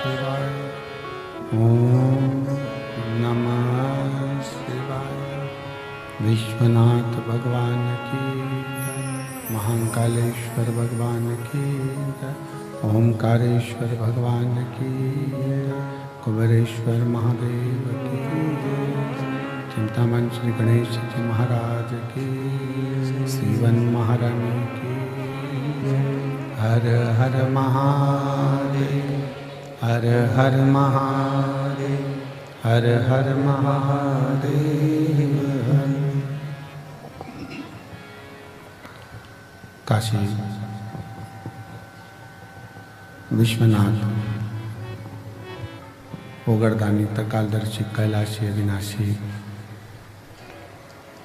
शिवाय। ओम नमः शिवाय। विश्वनाथ भगवान की जय। महाकालेश्वर भगवान की जय। ओमकारेश्वर भगवान की जय। कुबेरेश्वर महादेव की जय। चिंतामण श्री गणेश जी महाराज की जय। सीवन महारानी की जय। हर हर महादेव, हर हर महादेव, हर हर महादेव। काशी विश्वनाथ ओगरदानी त्रिकालदर्शी कैलाशी अविनाशी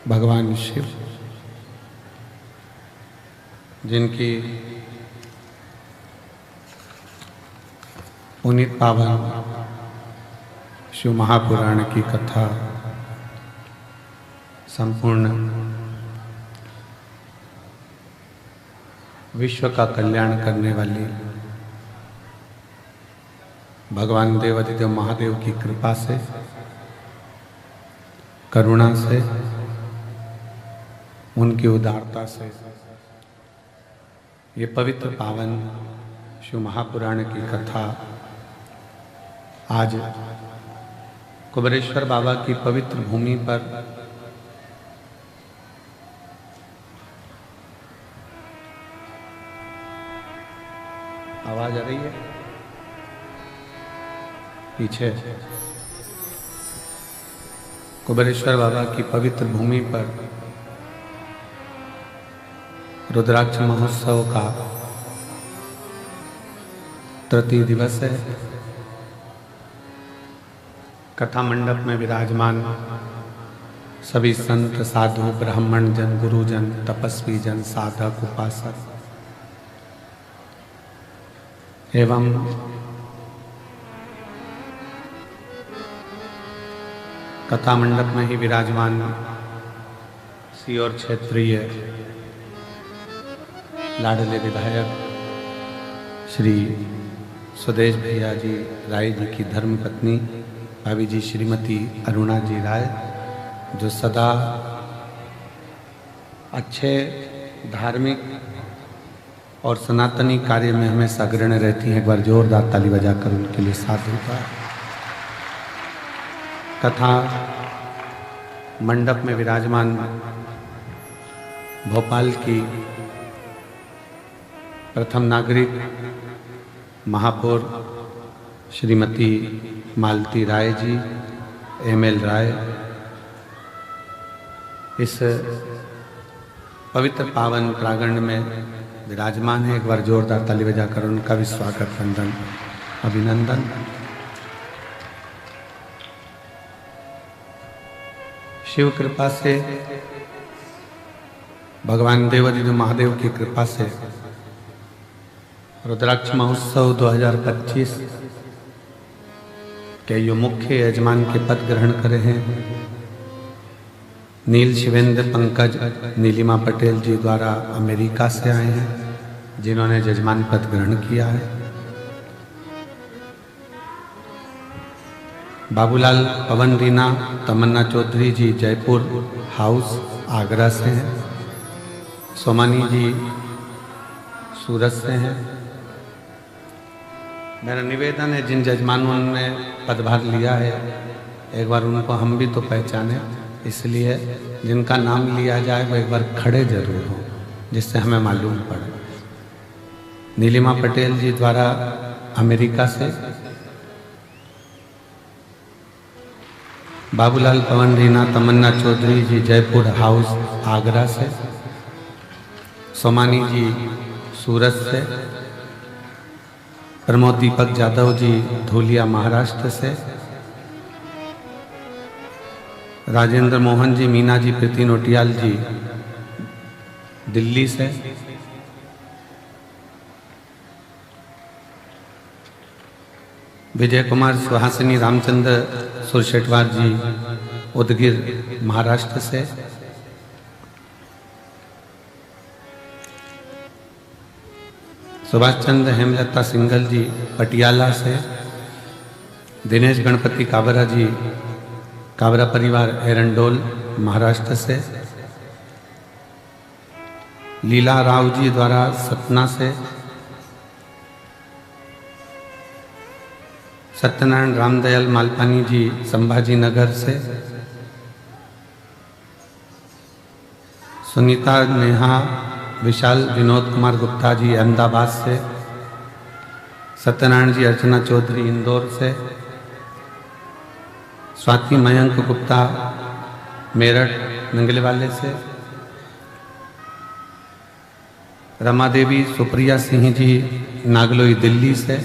भगवान शिव, जिनकी पुनीत पावन शिव महापुराण की कथा संपूर्ण विश्व का कल्याण करने वाली भगवान देवाधिदेव महादेव की कृपा से, करुणा से, उनकी उदारता से ये पवित्र पावन शिव महापुराण की कथा आज कुबेरेश्वर बाबा की पवित्र भूमि पर आवाज आ रही है पीछे। कुबेरेश्वर बाबा की पवित्र भूमि पर रुद्राक्ष महोत्सव का तृतीय दिवस है। कथा मंडप में विराजमान सभी संत, साधु, ब्राह्मण जन, गुरुजन, तपस्वी जन, साधक, उपासक एवं कथा मंडप में ही विराजमान सीहोर क्षेत्रीय लाडले विधायक श्री सुदेश भैया जी राय जी की धर्मपत्नी भाभी जी श्रीमती अरुणा जी राय, जो सदा अच्छे धार्मिक और सनातनी कार्य में हमेशा अग्रणी रहती हैं। एक बार जोरदार ताली बजाकर उनके लिए साधु का। कथा मंडप में विराजमान भोपाल की प्रथम नागरिक महापौर श्रीमती मालती राय जी, एमएल राय, इस पवित्र पावन प्रांगण में विराजमान है। एक बार जोरदार ताली बजाकर उनका भी स्वागत, वंदन, अभिनंदन। शिव कृपा से, भगवान देवाधिदेव महादेव की कृपा से रुद्राक्ष महोत्सव 2025 के जो मुख्य यजमान के पद ग्रहण करे हैं नील शिवेंद्र पंकज नीलिमा पटेल जी द्वारा अमेरिका से आए हैं, जिन्होंने यजमान पद ग्रहण किया है। बाबूलाल पवन रीना तमन्ना चौधरी जी जयपुर हाउस आगरा से हैं। सोमानी जी सूरत से हैं। मेरा निवेदन है, जिन जजमानों ने पदभार लिया है एक बार उनको हम भी तो पहचाने, इसलिए जिनका नाम लिया जाए वो एक बार खड़े जरूर हो, जिससे हमें मालूम पड़े। नीलिमा पटेल जी द्वारा अमेरिका से, बाबूलाल पवन रीना तमन्ना चौधरी जी जयपुर हाउस आगरा से, सोमानी जी सूरत से, प्रमोद दीपक जादव जी धूलिया महाराष्ट्र से, राजेंद्र मोहन जी, मीना जी, प्रीति नोटियाल जी दिल्ली से, विजय कुमार सुहासिनी रामचंद्र सुरशेटवार जी उदगीर महाराष्ट्र से, सुभाष चंद्र हेमलता सिंघल जी पटियाला से, दिनेश गणपति काबरा जी, काबरा परिवार एरंडोल महाराष्ट्र से। लीला राव जी द्वारा सतना से। सत्यनारायण रामदयाल मालपानी जी संभाजी नगर से। सुनीता नेहा विशाल विनोद कुमार गुप्ता जी अहमदाबाद से। सत्यनारायण जी अर्चना चौधरी इंदौर से। स्वाति मयंक गुप्ता मेरठ नंगलेवाले से। रमा देवी सुप्रिया सिंह जी नागलोई दिल्ली से।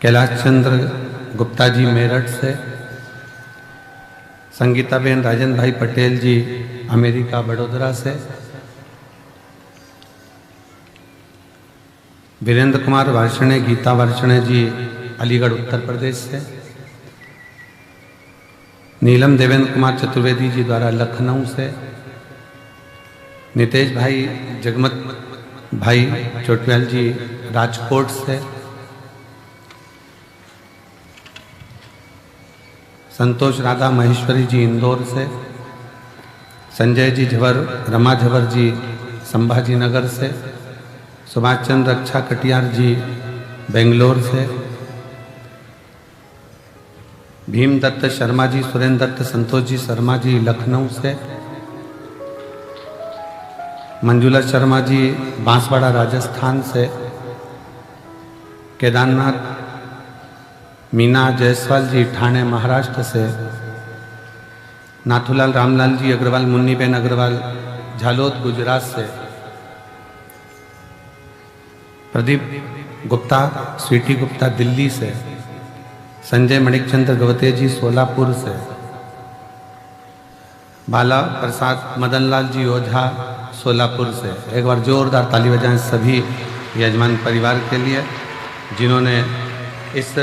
कैलाश चंद्र गुप्ता जी मेरठ से। संगीताबेन राजन भाई पटेल जी अमेरिका बड़ोदरा से। वीरेंद्र कुमार वार्षणे गीता वार्षणे जी अलीगढ़ उत्तर प्रदेश से। नीलम देवेंद्र कुमार चतुर्वेदी जी द्वारा लखनऊ से। नितेश भाई जगमत भाई चोटवाल जी राजकोट से। संतोष राधा महेश्वरी जी इंदौर से। संजय जी झवर रमा झवर जी संभाजी नगर से। सुभाष चंद्र रक्षा कटियार जी बेंगलोर से। भीम दत्त शर्मा जी सुरेंद्र दत्त संतोष जी शर्मा जी लखनऊ से। मंजुला शर्मा जी बांसवाड़ा राजस्थान से। केदारनाथ मीना जायसवाल जी ठाणे महाराष्ट्र से। नाथूलाल रामलाल जी अग्रवाल मुन्नीबेन अग्रवाल झालोद गुजरात से। प्रदीप गुप्ता स्वीटी गुप्ता दिल्ली से। संजय मणिकचंद्र गवते जी सोलापुर से। बाला प्रसाद मदनलाल जी ओझा सोलापुर से। एक बार जोरदार ताली बजाएं सभी यजमान परिवार के लिए जिन्होंने इस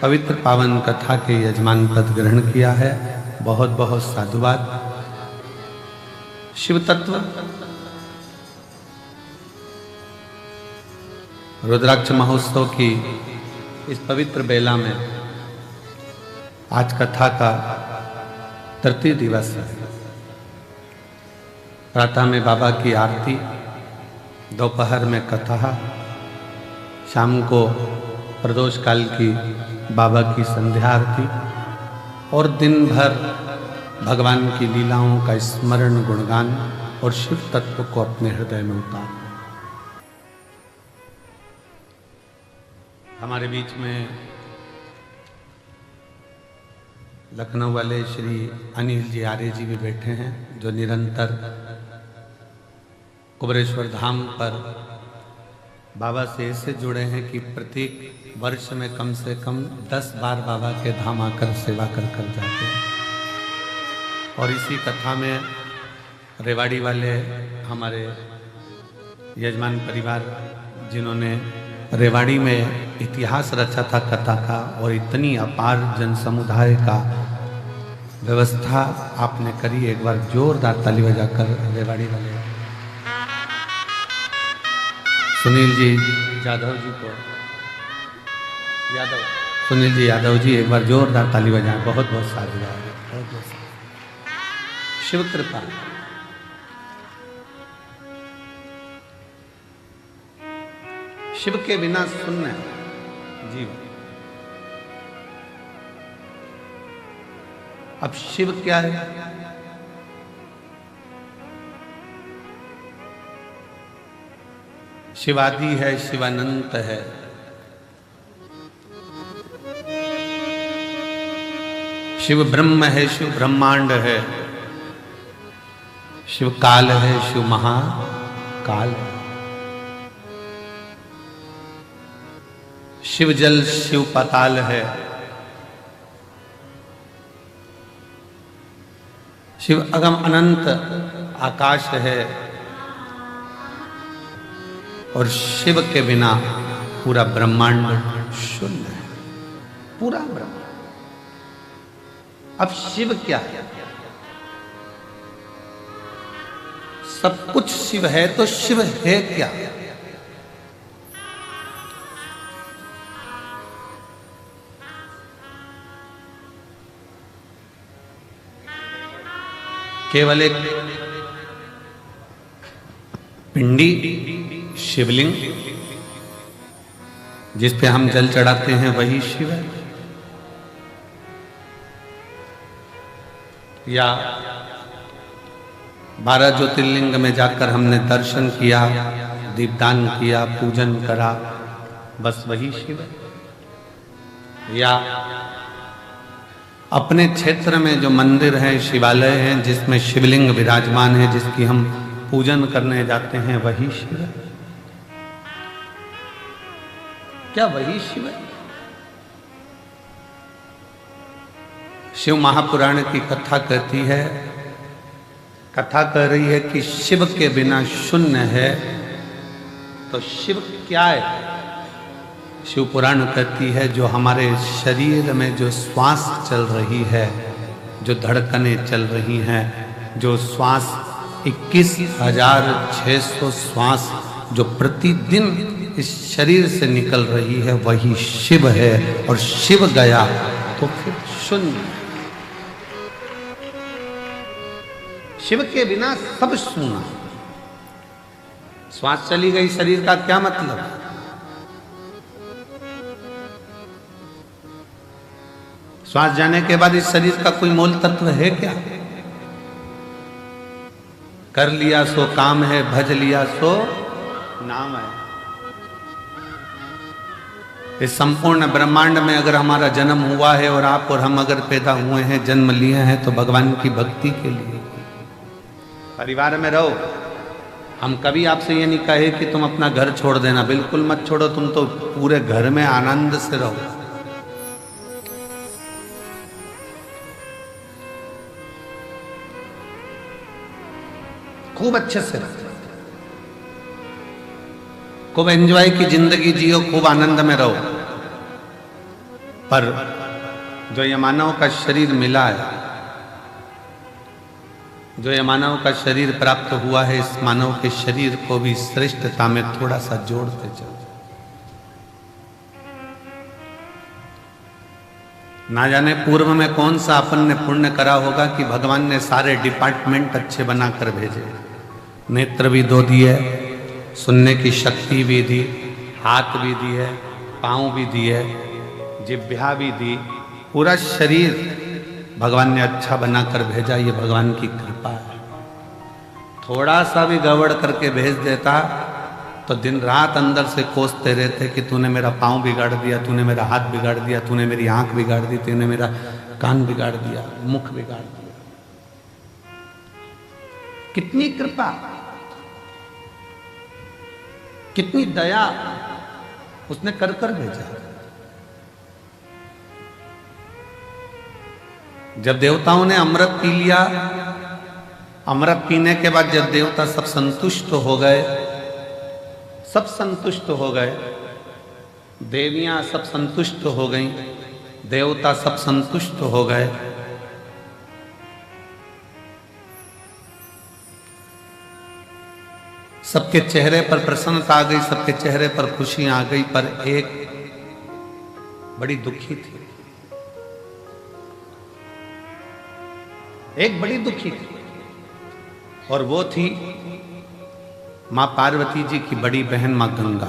पवित्र पावन कथा के यजमान पद ग्रहण किया है। बहुत बहुत साधुवाद। शिव तत्व रुद्राक्ष महोत्सव की इस पवित्र बेला में आज कथा का तृतीय दिवस है। प्रातः में बाबा की आरती, दोपहर में कथा, शाम को प्रदोष काल की बाबा की संध्या आरती और दिन भर भगवान की लीलाओं का स्मरण गुणगान और शिव तत्व को अपने हृदय में उतार। हमारे बीच में लखनऊ वाले श्री अनिल जी आर्य जी भी बैठे हैं जो निरंतर कुबरेश्वर धाम पर बाबा से ऐसे जुड़े हैं कि प्रत्येक वर्ष में कम से कम 10 बार बाबा के धाम आकर सेवा कर जाते हैं। और इसी कथा में रेवाड़ी वाले हमारे यजमान परिवार जिन्होंने रेवाड़ी में इतिहास रचा था कथा का और इतनी अपार जन समुदाय का व्यवस्था आपने करी। एक बार जोरदार ताली बजाकर रेवाड़ी वाले सुनील जी यादव जी को सुनील जी यादव जी एक बार जोरदार ताली बजाएं। बहुत बहुत साधुवाद। बहुत बहुत शिव कृपा। शिव के बिना शून्य जीवन। अब शिव क्या है? शिवादि है, शिवानंत है। शिव ब्रह्म है, शिव ब्रह्मांड है। शिव काल है, शिव महाकाल है। शिव जल शिव पाताल है। शिव अगम अनंत आकाश है। और शिव के बिना पूरा ब्रह्मांड शून्य है। पूरा ब्रह्मांड। अब शिव क्या है? सब कुछ शिव है तो शिव है क्या? केवल एक पिंडी शिवलिंग जिस पे हम जल चढ़ाते हैं वही शिव है, या 12 ज्योतिर्लिंग में जाकर हमने दर्शन किया, दीपदान किया, पूजन करा, बस वही शिव है, या अपने क्षेत्र में जो मंदिर है, शिवालय हैं जिसमें शिवलिंग विराजमान है, जिसकी हम पूजन करने जाते हैं, वही शिव है। क्या वही शिव है? शिव महापुराण की कथा कहती है, कथा कह रही है कि शिव के बिना शून्य है, तो शिव क्या है? शिव पुराण कहती है जो हमारे शरीर में जो श्वास चल रही है, जो धड़कनें चल रही हैं, जो श्वास 21,600 श्वास जो प्रतिदिन इस शरीर से निकल रही है, वही शिव है। और शिव गया तो फिर शून्य। शिव के बिना सब शून्य। श्वास चली गई शरीर का क्या मतलब? श्वास जाने के बाद इस शरीर का कोई मूल तत्व है क्या? कर लिया सो काम है, भज लिया सो नाम है। इस संपूर्ण ब्रह्मांड में अगर हमारा जन्म हुआ है और आप और हम अगर पैदा हुए हैं, जन्म लिए हैं, तो भगवान की भक्ति के लिए। परिवार में रहो। हम कभी आपसे ये नहीं कहे कि तुम अपना घर छोड़ देना, बिल्कुल मत छोड़ो, तुम तो पूरे घर में आनंद से रहो। खूब अच्छे से रहो, खूब एंजॉय की जिंदगी जियो, खूब आनंद में रहो। पर जो ये मानव का शरीर मिला है, जो ये मानव का शरीर प्राप्त हुआ है, इस मानव के शरीर को भी श्रेष्ठता में थोड़ा सा जोड़ते चलो। ना जाने पूर्व में कौन सा अपन ने पुण्य करा होगा कि भगवान ने सारे डिपार्टमेंट अच्छे बनाकर भेजे। नेत्र भी दो दिए, सुनने की शक्ति भी दी, हाथ भी दी है, पाँव भी दिए, जिह्वा भी दी, पूरा शरीर भगवान ने अच्छा बनाकर भेजा। ये भगवान की कृपा है। थोड़ा सा भी गड़बड़ करके भेज देता तो दिन रात अंदर से कोसते रहते कि तूने मेरा पाँव बिगाड़ दिया, तूने मेरा हाथ बिगाड़ दिया, तूने मेरी आंख बिगाड़ दी, तूने मेरा कान बिगाड़ दिया, मुख बिगाड़ दिया। कितनी कृपा, कितनी दया उसने कर कर भेजा। जब देवताओं ने अमृत पी लिया, अमृत पीने के बाद जब देवता सब संतुष्ट हो गए, सब संतुष्ट हो गए, देवियां सब संतुष्ट हो गईं, देवता सब संतुष्ट हो गए, सबके चेहरे पर प्रसन्नता आ गई, सबके चेहरे पर खुशी आ गई। पर एक बड़ी दुखी थी, एक बड़ी दुखी थी, और वो थी मां पार्वती जी की बड़ी बहन मां गंगा।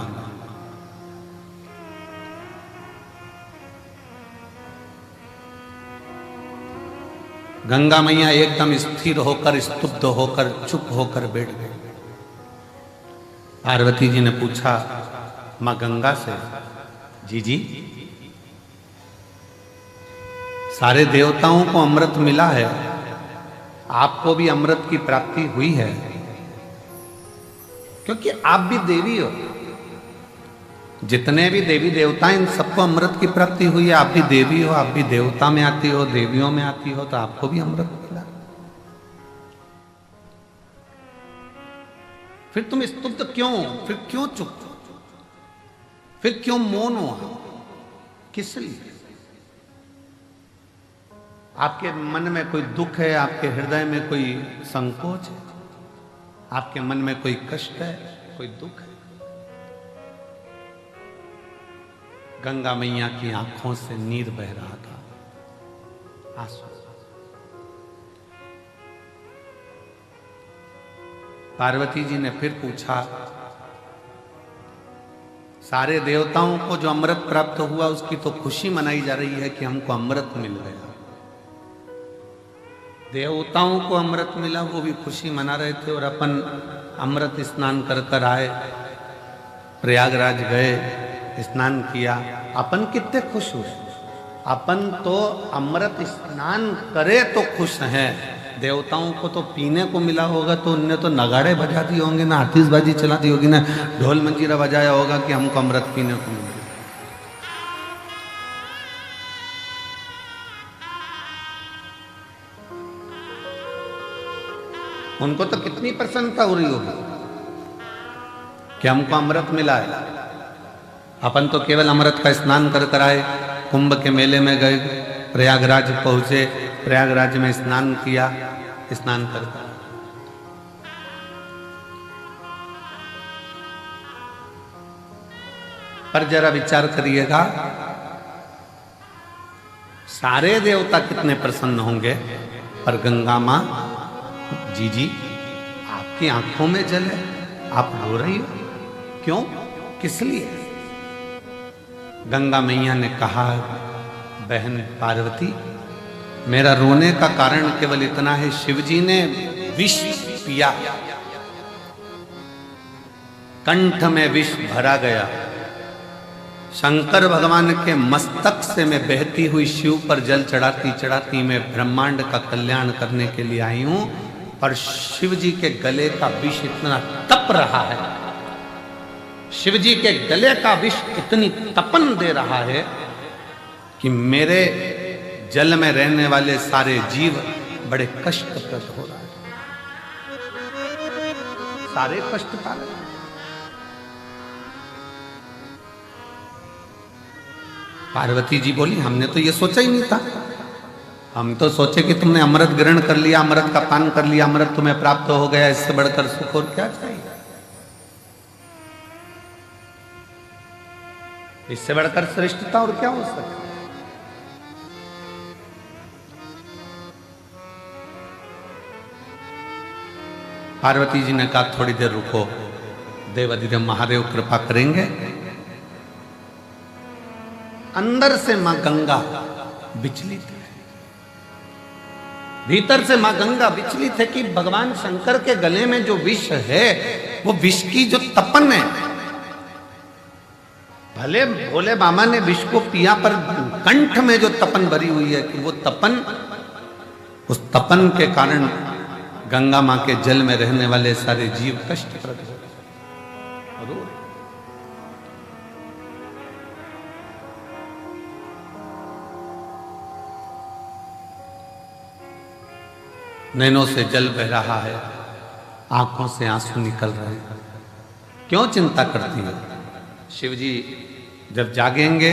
गंगा मैया एकदम स्थिर होकर, स्तुब्ध होकर, चुप होकर बैठ गई। पार्वती जी ने पूछा मां गंगा से, जी सारे देवताओं को अमृत मिला है, आपको भी अमृत की प्राप्ति हुई है, क्योंकि आप भी देवी हो। जितने भी देवी देवता इन सबको अमृत की प्राप्ति हुई है। आप भी देवी हो, आप भी देवता में आती हो, देवियों में आती हो, तो आपको भी अमृत मिला। फिर तुम स्तुब्ध क्यों? फिर क्यों चुप? फिर क्यों मौन हो? किस लिए? आपके मन में कोई दुख है, आपके हृदय में कोई संकोच है, आपके मन में कोई कष्ट है, कोई दुख है? गंगा मैया की आंखों से नीर बह रहा था, आंसू। पार्वती जी ने फिर पूछा, सारे देवताओं को जो अमृत प्राप्त हुआ उसकी तो खुशी मनाई जा रही है कि हमको अमृत मिल गया। देवताओं को अमृत मिला, वो भी खुशी मना रहे थे, और अपन अमृत स्नान कर कर आए, प्रयागराज गए, स्नान किया, अपन कितने खुश हुए। अपन तो अमृत स्नान करे तो खुश हैं, देवताओं को तो पीने को मिला होगा तो उनने तो नगाड़े बजा दिए होंगे ना, आतिशबाजी चला दी होगी ना, ढोल मंजीरा बजाया होगा कि हमको अमृत पीने को मिला। उनको तो कितनी प्रसन्नता हो रही होगी कि हमको अमृत मिला है। अपन तो केवल अमृत का स्नान कर कर आए, कुंभ के मेले में गए, प्रयागराज पहुंचे, प्रयागराज में स्नान किया, स्नान कर पर जरा विचार करिएगा, सारे देवता कितने प्रसन्न होंगे, पर गंगा मां, जी आपकी आंखों में जल है, आप रो रही हो क्यों, किस लिए? गंगा मैया ने कहा, बहन पार्वती, मेरा रोने का कारण केवल इतना है, शिवजी ने विष पिया, कंठ में विष भरा गया, शंकर भगवान के मस्तक से मैं बहती हुई शिव पर जल चढ़ाती चढ़ाती मैं ब्रह्मांड का कल्याण करने के लिए आई हूं, पर शिव जी के गले का विष इतना तप रहा है, शिव जी के गले का विष इतनी तपन दे रहा है कि मेरे जल में रहने वाले सारे जीव बड़े कष्टप्रद हो रहे हैं, सारे कष्ट पा रहे हैं। पार्वती जी बोली, हमने तो ये सोचा ही नहीं था, हम तो सोचे कि तुमने अमृत ग्रहण कर लिया, अमृत का पान कर लिया, अमृत तुम्हें प्राप्त हो गया, इससे बढ़कर सुख और क्या चाहिए, इससे बढ़कर श्रेष्ठता और क्या हो सकता। पार्वती जी ने कहा, थोड़ी देर रुको, देवाधिदेव महादेव कृपा करेंगे। अंदर से मां गंगा विचलित है, भीतर से मां गंगा विचलित है कि भगवान शंकर के गले में जो विष है, वो विष की जो तपन है, भले भोले बाबा ने विष को पिया, पर कंठ में जो तपन भरी हुई है कि वो तपन, उस तपन के कारण गंगा मां के जल में रहने वाले सारे जीव कष्टप्रद हो रहे। नैनों से जल बह रहा है, आंखों से आंसू निकल रहे हैं, क्यों चिंता करती है? शिव जी जब जागेंगे,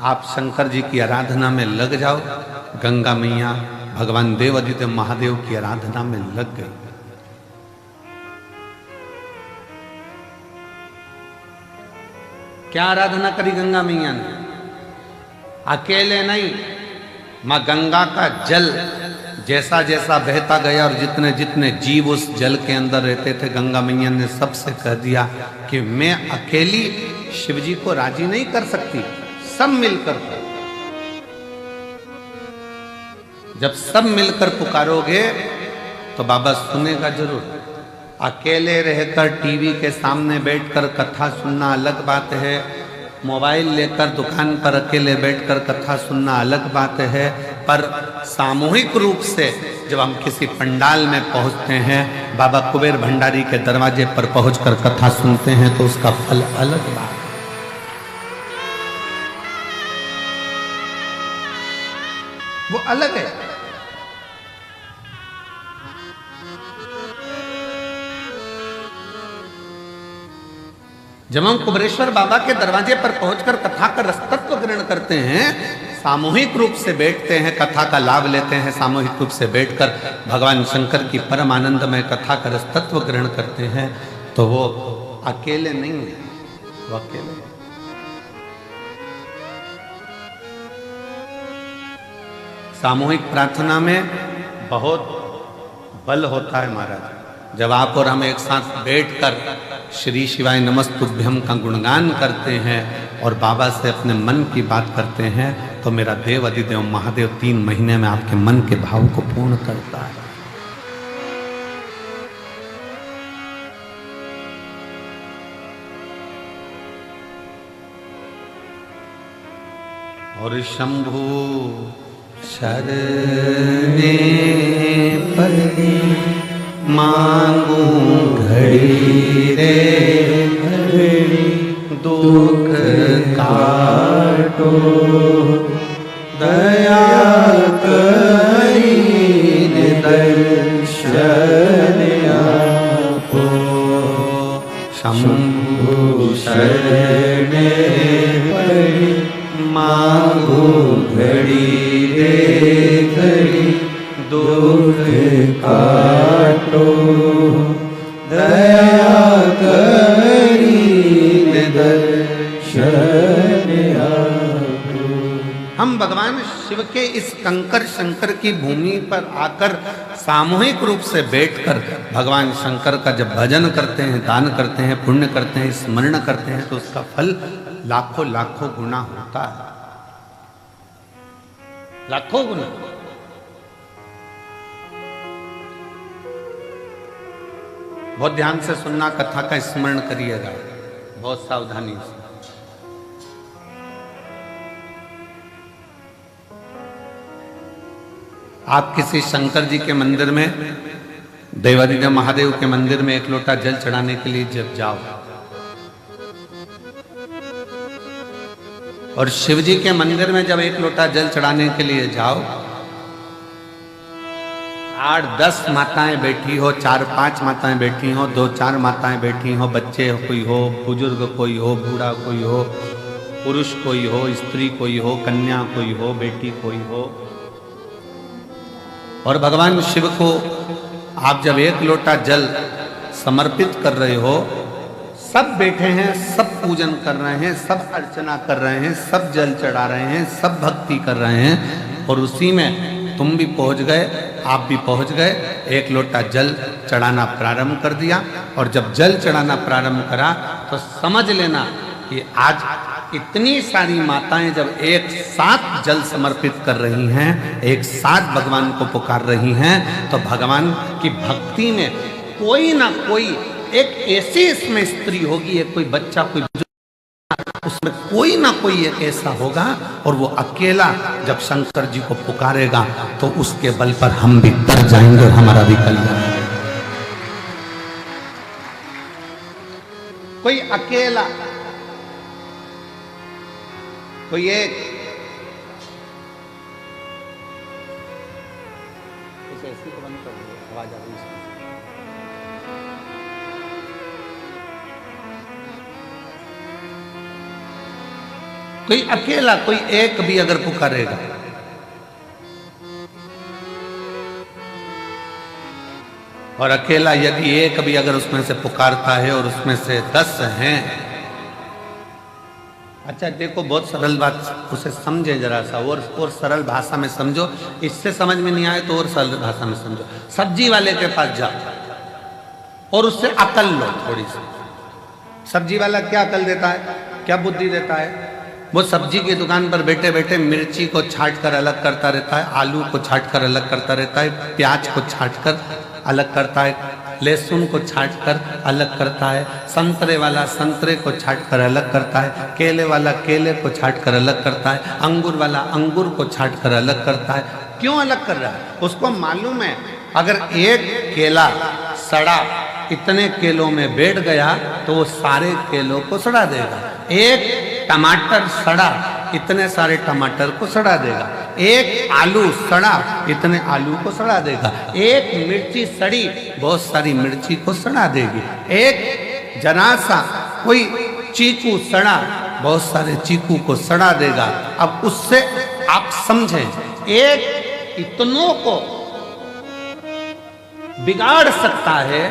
आप शंकर जी की आराधना में लग जाओ। गंगा मैया भगवान देवाधिदेव महादेव की आराधना में लग गई। क्या आराधना करी गंगा मैया ने? अकेले नहीं, मां गंगा का जल जैसा जैसा बहता गया और जितने जितने जीव उस जल के अंदर रहते थे, गंगा मैया ने सबसे कह दिया कि मैं अकेली शिवजी को राजी नहीं कर सकती, सब मिलकर। जब सब मिलकर पुकारोगे तो बाबा सुनेगा जरूर। अकेले रहकर टीवी के सामने बैठकर कथा सुनना अलग बात है, मोबाइल लेकर दुकान पर अकेले बैठकर कथा सुनना अलग बात है, पर सामूहिक रूप से जब हम किसी पंडाल में पहुंचते हैं, बाबा कुबेर भंडारी के दरवाजे पर पहुंचकर कथा सुनते हैं, तो उसका फल अलग बात है। वो अलग है। जब हम कुबरेश्वर बाबा के दरवाजे पर पहुंचकर कथा का रसतत्व ग्रहण करते हैं, सामूहिक रूप से बैठते हैं, कथा का लाभ लेते हैं, सामूहिक रूप से बैठकर भगवान शंकर की परम आनंदमय कथा का रसतत्व ग्रहण करते हैं, तो वो अकेले नहीं है, वो अकेले है। सामूहिक प्रार्थना में बहुत बल होता है महाराज। जब आप और हम एक साथ बैठकर श्री शिवाय नमस्तुभ्यम का गुणगान करते हैं और बाबा से अपने मन की बात करते हैं, तो मेरा देव अधिदेव महादेव 3 महीने में आपके मन के भाव को पूर्ण करता है। और शंभु शरणे पति मांगू घड़ी रे घड़ी, दुख काटो दया करी दर्शन आपो। शंभु शरणे पति मांगो घड़ी रे घड़ी, दुख काटो दया करी दर्शन आपो। हम भगवान शिव के इस कंकर शंकर की भूमि पर आकर सामूहिक रूप से बैठकर भगवान शंकर का जब भजन करते हैं, दान करते हैं, पुण्य करते हैं, स्मरण करते हैं, तो उसका फल लाखों लाखों गुना होता है, लाखों गुना। बहुत ध्यान से सुनना, कथा का स्मरण करिएगा बहुत सावधानी से। आप किसी शंकर जी के मंदिर में, देवाधिदेव महादेव के मंदिर में एक लोटा जल चढ़ाने के लिए जब जाओ और शिव जी के मंदिर में जब एक लोटा जल चढ़ाने के लिए जाओ, 8-10 माताएं बैठी हो, 4-5 माताएं बैठी हो, 2-4 माताएं बैठी हो, बच्चे कोई हो, बुजुर्ग कोई हो, बूढ़ा कोई हो, पुरुष कोई हो, स्त्री कोई हो, कन्या कोई हो, बेटी कोई हो, और भगवान शिव को आप जब एक लोटा जल समर्पित कर रहे हो, सब बैठे हैं, सब पूजन कर रहे हैं, सब अर्चना कर रहे हैं, सब जल चढ़ा रहे हैं, सब भक्ति कर रहे हैं, और उसी में तुम भी पहुंच गए, आप भी पहुंच गए, एक लोटा जल चढ़ाना प्रारंभ कर दिया। और जब जल चढ़ाना प्रारंभ करा तो समझ लेना कि आज इतनी सारी माताएं जब एक साथ जल समर्पित कर रही हैं, एक साथ भगवान को पुकार रही हैं, तो भगवान की भक्ति में कोई ना कोई एक ऐसी इसमें स्त्री होगी, एक कोई बच्चा, कोई उसमें कोई ना कोई एक ऐसा होगा, और वो अकेला जब शंकर जी को पुकारेगा तो उसके बल पर हम भी तर जाएंगे और हमारा भी कल्याण। कोई अकेला, कोई एक, ऐसी तो बंद कर दो, आवाज आ रही है। कोई अकेला, कोई एक भी अगर पुकारेगा, और अकेला यदि एक भी अगर उसमें से पुकारता है और उसमें से 10 हैं, अच्छा देखो बहुत सरल बात, उसे समझे जरा सा, और सरल भाषा में समझो, इससे समझ में नहीं आए तो और सरल भाषा में समझो। सब्जी वाले के पास जाओ और उससे अकल लो थोड़ी सी। सब्जी वाला क्या अकल देता है, क्या बुद्धि देता है? वो सब्जी की दुकान पर बैठे बैठे मिर्ची को छाट कर अलग करता रहता है, आलू को छाट कर अलग करता रहता है, प्याज को छाट कर अलग करता है, लहसुन को छाट कर अलग करता है, संतरे वाला संतरे को छाट कर अलग करता है, केले वाला केले को छाट कर अलग करता है, अंगूर वाला अंगूर को छाट कर अलग करता है। क्यों अलग कर रहा है? उसको मालूम है अगर एक केला सड़ा इतने केलों में बैठ गया तो वो सारे केलों को सड़ा देगा। एक टमाटर सड़ा इतने सारे टमाटर को सड़ा देगा। एक आलू सड़ा इतने आलू को सड़ा देगा। एक मिर्ची सड़ी बहुत सारी मिर्ची को सड़ा देगी। एक जरा सा कोई चीकू सड़ा बहुत सारे चीकू को सड़ा देगा। अब उससे आप समझें, एक इतनों को बिगाड़ सकता है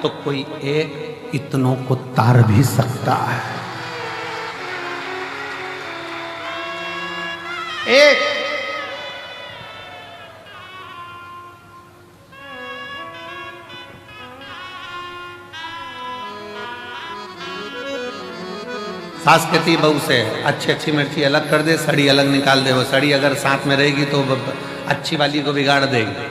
तो कोई एक इतनों को तार भी सकता है। एक सास कहती बहू से अच्छी अच्छी मिर्ची अलग कर दे, सड़ी अलग निकाल दे। वो सड़ी अगर साथ में रहेगी तो अच्छी वाली को बिगाड़ देगी।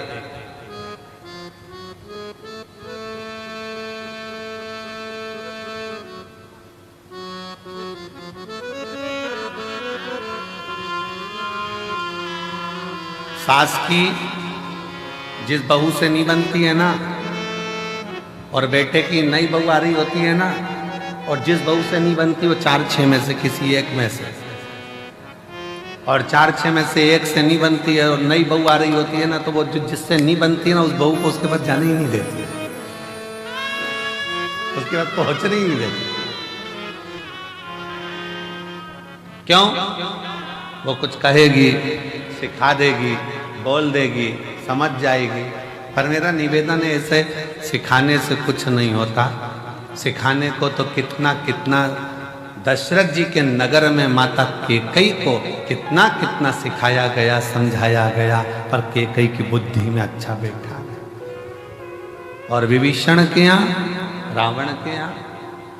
सास की जिस बहू से नहीं बनती है ना, और बेटे की नई बहू आ रही होती है ना, और जिस बहू से नहीं बनती वो 4-6 में से किसी एक में से, और 4-6 में से एक से नहीं बनती है और नई बहू आ रही होती है ना, तो वो जिससे नहीं बनती है ना उस बहू को उसके पास जाने ही नहीं देती, उसके बाद पहुंचने ही नहीं देती। क्यों? वो कुछ कहेगी, सिखा देगी, बोल देगी, समझ जाएगी। पर मेरा निवेदन है, ऐसे सिखाने से कुछ नहीं होता। सिखाने को तो कितना कितना दशरथ जी के नगर में माता कैकेयी को कितना कितना सिखाया गया, समझाया गया, पर कैकेयी की बुद्धि में अच्छा बैठा। और विभीषण के यहाँ, रावण के यहाँ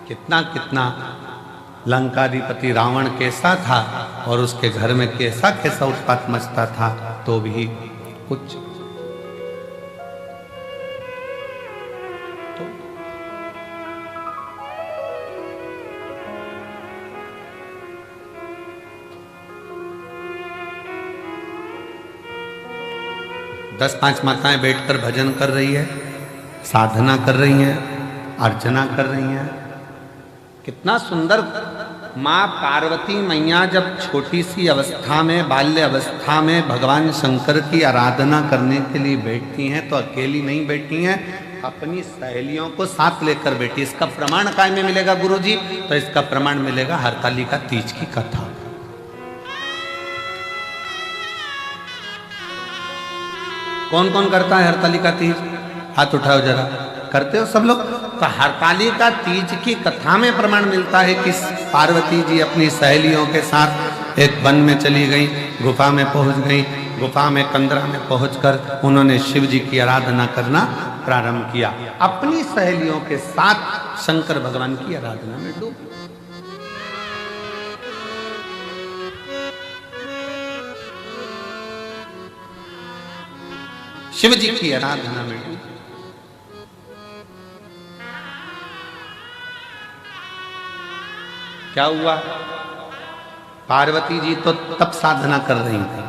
कितना कितना लंकाधिपति रावण कैसा था और उसके घर में कैसा कैसा उत्पात मचता था, तो भी कुछ तो दस 5 माताएं बैठकर भजन कर रही है, साधना कर रही हैं, अर्चना कर रही हैं। कितना सुंदर। माँ पार्वती मैया जब छोटी सी अवस्था में, बाल्य अवस्था में भगवान शंकर की आराधना करने के लिए बैठती हैं, तो अकेली नहीं बैठी हैं, अपनी सहेलियों को साथ लेकर बैठी। इसका प्रमाण काय में मिलेगा गुरुजी? तो इसका प्रमाण मिलेगा हरतालिका तीज की कथा। कौन कौन करता है हरतालिका तीज? हाथ उठाओ जरा। करते हो सब लोग? तो हरतालिका तीज की कथा में प्रमाण मिलता है कि पार्वती जी अपनी सहेलियों के साथ एक वन में चली गई, गुफा में पहुंच गई। गुफा में कंदरा में पहुंचकर उन्होंने शिव जी की आराधना करना प्रारंभ किया। अपनी सहेलियों के साथ शंकर भगवान की आराधना में डूब। शिव जी की आराधना में डूब। क्या हुआ? पार्वती जी तो तब साधना कर रही थी,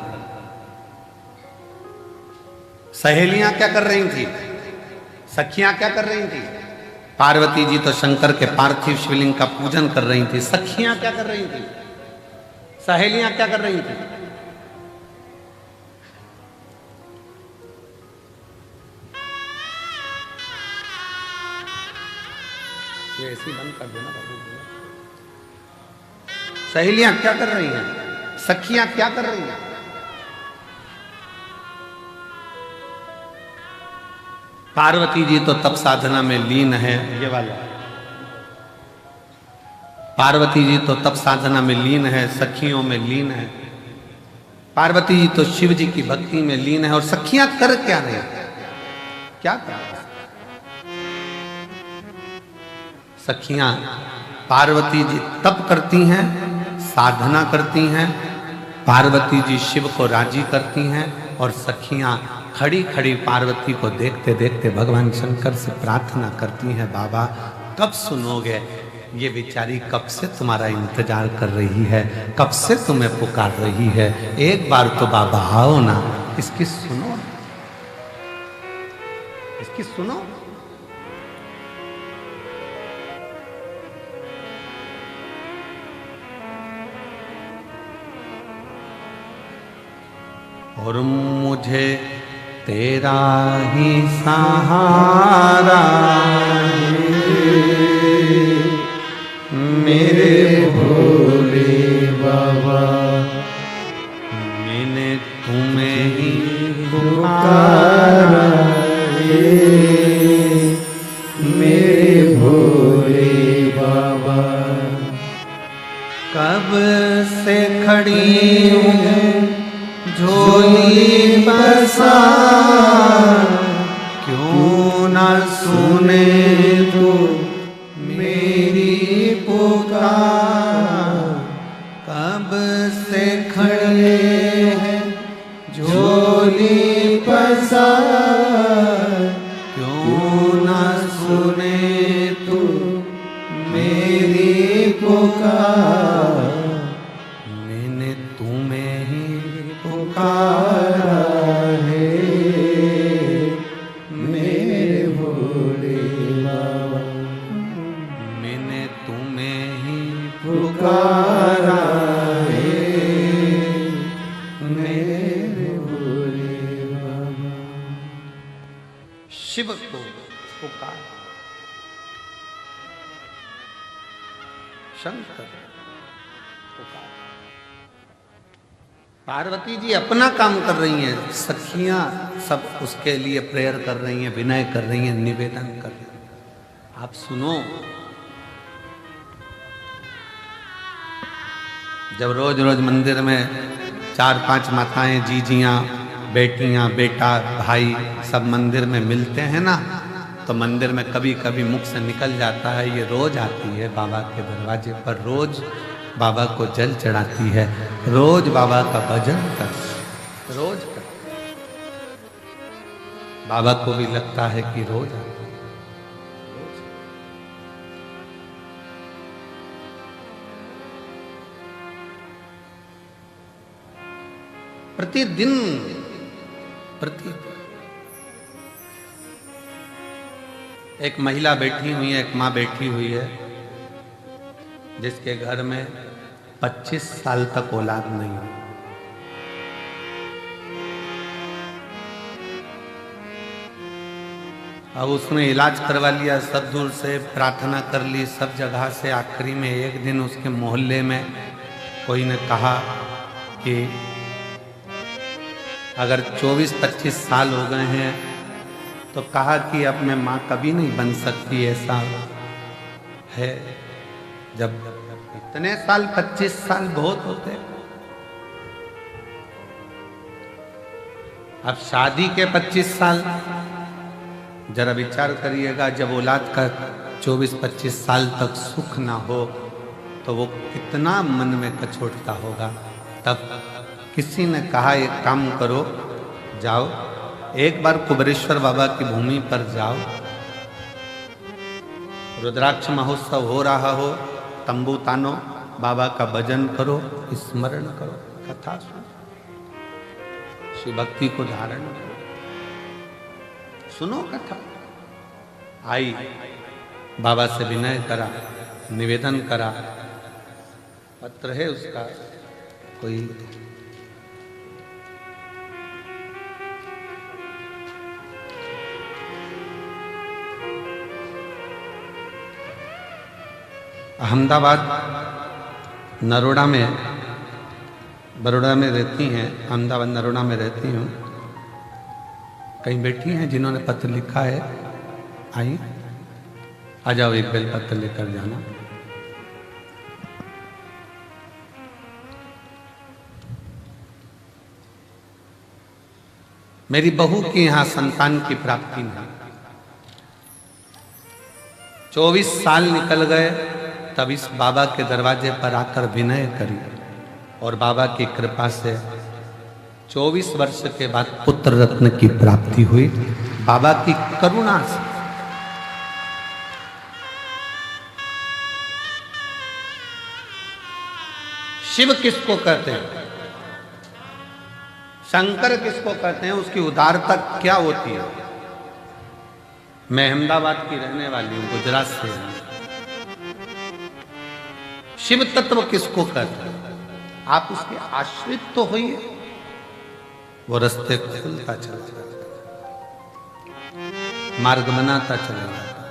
सहेलियां क्या कर रही थी? सखियां क्या कर रही थी? पार्वती जी तो शंकर के पार्थिव शिवलिंग का पूजन कर रही थी। सखियां क्या कर रही थी? सहेलियां क्या कर रही थी? ये ऐसे बंद कर देना बाबू। सहेलियां क्या कर रही हैं? सखियां क्या कर रही हैं? पार्वती जी तो तप साधना में लीन है। ये वाला पार्वती जी तो तप साधना में लीन है, सखियों में लीन है। पार्वती जी तो शिव जी की भक्ति में लीन है। और सखियां कर क्या रही? क्या कर रही? सखियां, पार्वती जी तप करती हैं, साधना करती हैं, पार्वती जी शिव को राजी करती हैं, और सखियां खड़ी खड़ी पार्वती को देखते देखते भगवान शंकर से प्रार्थना करती हैं, बाबा कब सुनोगे? ये बेचारी कब से तुम्हारा इंतजार कर रही है, कब से तुम्हें पुकार रही है। एक बार तो बाबा आओ ना, इसकी सुनो, इसकी सुनो। और मुझे तेरा ही सहारा मेरे भोले बाबा, मैंने तुम्हें ही पुकारा मेरे भोले बाबा। कब से खड़ी हूँ झोली बसा, क्यों ना सुने तू मेरी पुकार। अब से खड़े हैं झोली पसार, क्यों ना सुने तू मेरी पुकार। मैंने तुम्हें ही पुकारा है मेरे भोले बाबा, मैंने तुम्हें ही पुकारा है मेरे भोले बाबा। शिव को पुकार, शंकर पुकार। पार्वती जी अपना काम कर रही हैं, सखियां सब उसके लिए प्रेयर कर रही हैं, विनय कर रही हैं, निवेदन कर रही हैं। आप सुनो, जब रोज रोज मंदिर में 4-5 माताएं, जीजियां, बेटियां, बेटा, भाई सब मंदिर में मिलते हैं ना, तो मंदिर में कभी कभी मुख से निकल जाता है, ये रोज आती है बाबा के दरवाजे पर, रोज बाबा को जल चढ़ाती है, रोज बाबा का भजन कर, रोज कर। बाबा को भी लगता है कि रोज आती है। प्रतिदिन एक महिला बैठी हुई है, एक माँ बैठी हुई है, जिसके घर में 25 साल तक औलाद नहीं है। अब उसने इलाज करवा लिया, सब दूर से प्रार्थना कर ली, सब जगह से। आखिरी में एक दिन उसके मोहल्ले में कोई ने कहा कि अगर 24-25 साल हो गए हैं तो कहा कि अब मैं माँ कभी नहीं बन सकती, ऐसा है। जब इतने साल, 25 साल बहुत होते। अब शादी के 25 साल, जरा विचार करिएगा, जब औलाद का 24-25 साल तक सुख ना हो तो वो कितना मन में कचोटता होगा। तब किसी ने कहा एक काम करो, जाओ एक बार कुबेरेश्वर बाबा की भूमि पर जाओ, रुद्राक्ष महोत्सव हो रहा हो, तंबू तानो, बाबा का भजन करो, स्मरण करो, कथा सुनो, शिव भक्ति को धारण करो, सुनो कथा। आई, बाबा से विनय करा, निवेदन करा, पत्र है उसका, कोई अहमदाबाद नरोड़ा में, बड़ौदा में रहती हैं, अहमदाबाद नरोड़ा में रहती हूँ। कहीं बैठी हैं जिन्होंने पत्र लिखा है, आई आ जाओ, एक बेल पत्र लेकर जाना। मेरी बहू की यहाँ संतान की प्राप्ति नहीं, 24 साल निकल गए, तब इस बाबा के दरवाजे पर आकर विनय करी और बाबा की कृपा से 24 वर्ष के बाद पुत्र रत्न की प्राप्ति हुई, बाबा की करुणा से। शिव किसको कहते हैं, शंकर किसको कहते हैं, उसकी उदारता क्या होती है। मैं अहमदाबाद की रहने वाली हूं, गुजरात से हूं। शिव तत्व किसको कहते हैं, आप उसके आश्रित तो होइए, वो रास्ते खुलता चला जाता, मार्ग बनाता चला जाता।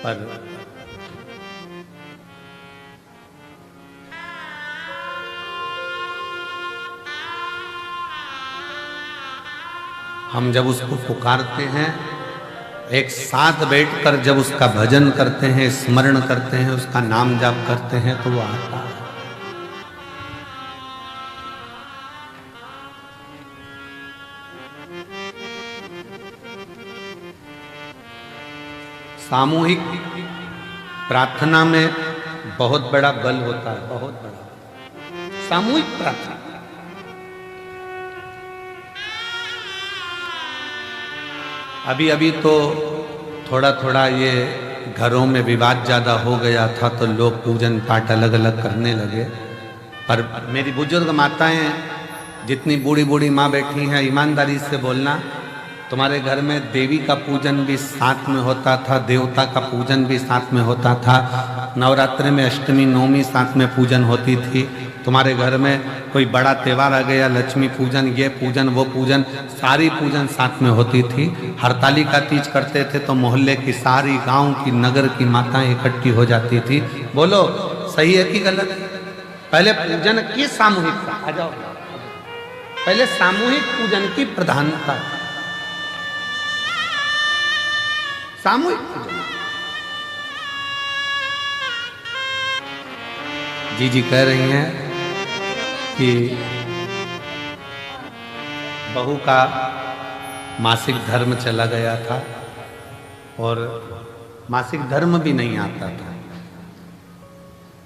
पर हम जब उसको पुकारते हैं, एक साथ बैठकर जब उसका भजन करते हैं, स्मरण करते हैं, उसका नाम जाप करते हैं, तो वो आता है। सामूहिक प्रार्थना में बहुत बड़ा बल होता है, बहुत बड़ा। सामूहिक प्रार्थना, अभी अभी तो थोड़ा थोड़ा ये घरों में विवाद ज़्यादा हो गया था तो लोग पूजन पाठ अलग अलग करने लगे। पर मेरी बुजुर्ग माताएं, जितनी बूढ़ी बूढ़ी माँ बैठी हैं, ईमानदारी से बोलना, तुम्हारे घर में देवी का पूजन भी साथ में होता था, देवता का पूजन भी साथ में होता था, नवरात्रि में अष्टमी नवमी साथ में पूजन होती थी। तुम्हारे घर में कोई बड़ा त्यौहार आ गया, लक्ष्मी पूजन, ये पूजन, वो पूजन, सारी पूजन साथ में होती थी। हरतालिका तीज करते थे तो मोहल्ले की सारी, गांव की, नगर की माताएं इकट्ठी हो जाती थी। बोलो सही है कि गलत? पहले पूजन की सामूहिकता, आ जाओ, पहले सामूहिक पूजन की प्रधानता, सामूहिक पूजन। जी कह रही हैं कि बहू का मासिक धर्म चला गया था और मासिक धर्म भी नहीं आता था,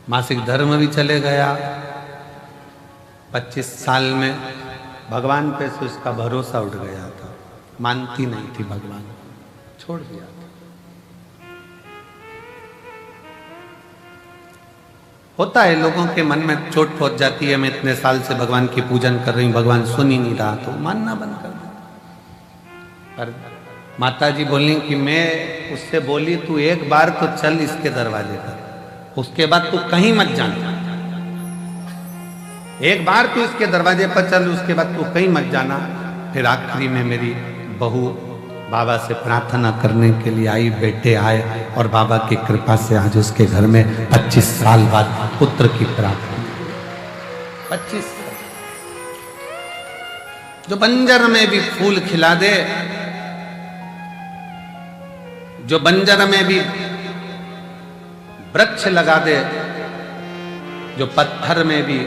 मासिक धर्म भी चले गया। 25 साल में भगवान पे से उसका भरोसा उठ गया था, मानती नहीं थी भगवान, छोड़ दिया था। होता है, लोगों के मन में चोट पहुंच जाती है, मैं इतने साल से भगवान की पूजन कर रही हूँ, भगवान सुन ही नहीं रहा, तो मानना बंद कर दे। पर माता जी बोली कि मैं उससे बोली तू एक बार तो चल इसके दरवाजे पर, उसके बाद तू कहीं मत जाना, एक बार तू इसके दरवाजे पर चल, उसके बाद तू कहीं मत जाना। फिर आखिरी में मेरी बहू बाबा से प्रार्थना करने के लिए आई, बेटे आए और बाबा की कृपा से आज उसके घर में 25 साल बाद पुत्र की प्राप्ति। 25 जो बंजर में भी फूल खिला दे, जो बंजर में भी वृक्ष लगा दे, जो पत्थर में भी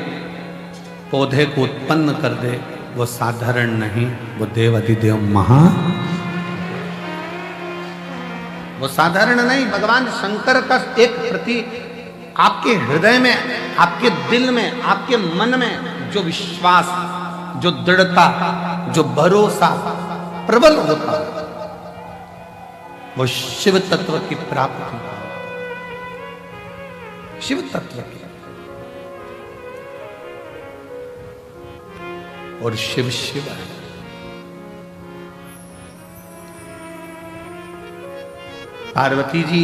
पौधे को उत्पन्न कर दे, वो साधारण नहीं, वो देव अधिदेव महा, वो साधारण नहीं। भगवान शंकर का एक प्रति आपके हृदय में, आपके दिल में, आपके मन में जो विश्वास, जो दृढ़ता, जो भरोसा प्रबल होता है, वो शिव तत्व की प्राप्ति, शिव तत्व की। और शिव शिव है, पार्वती जी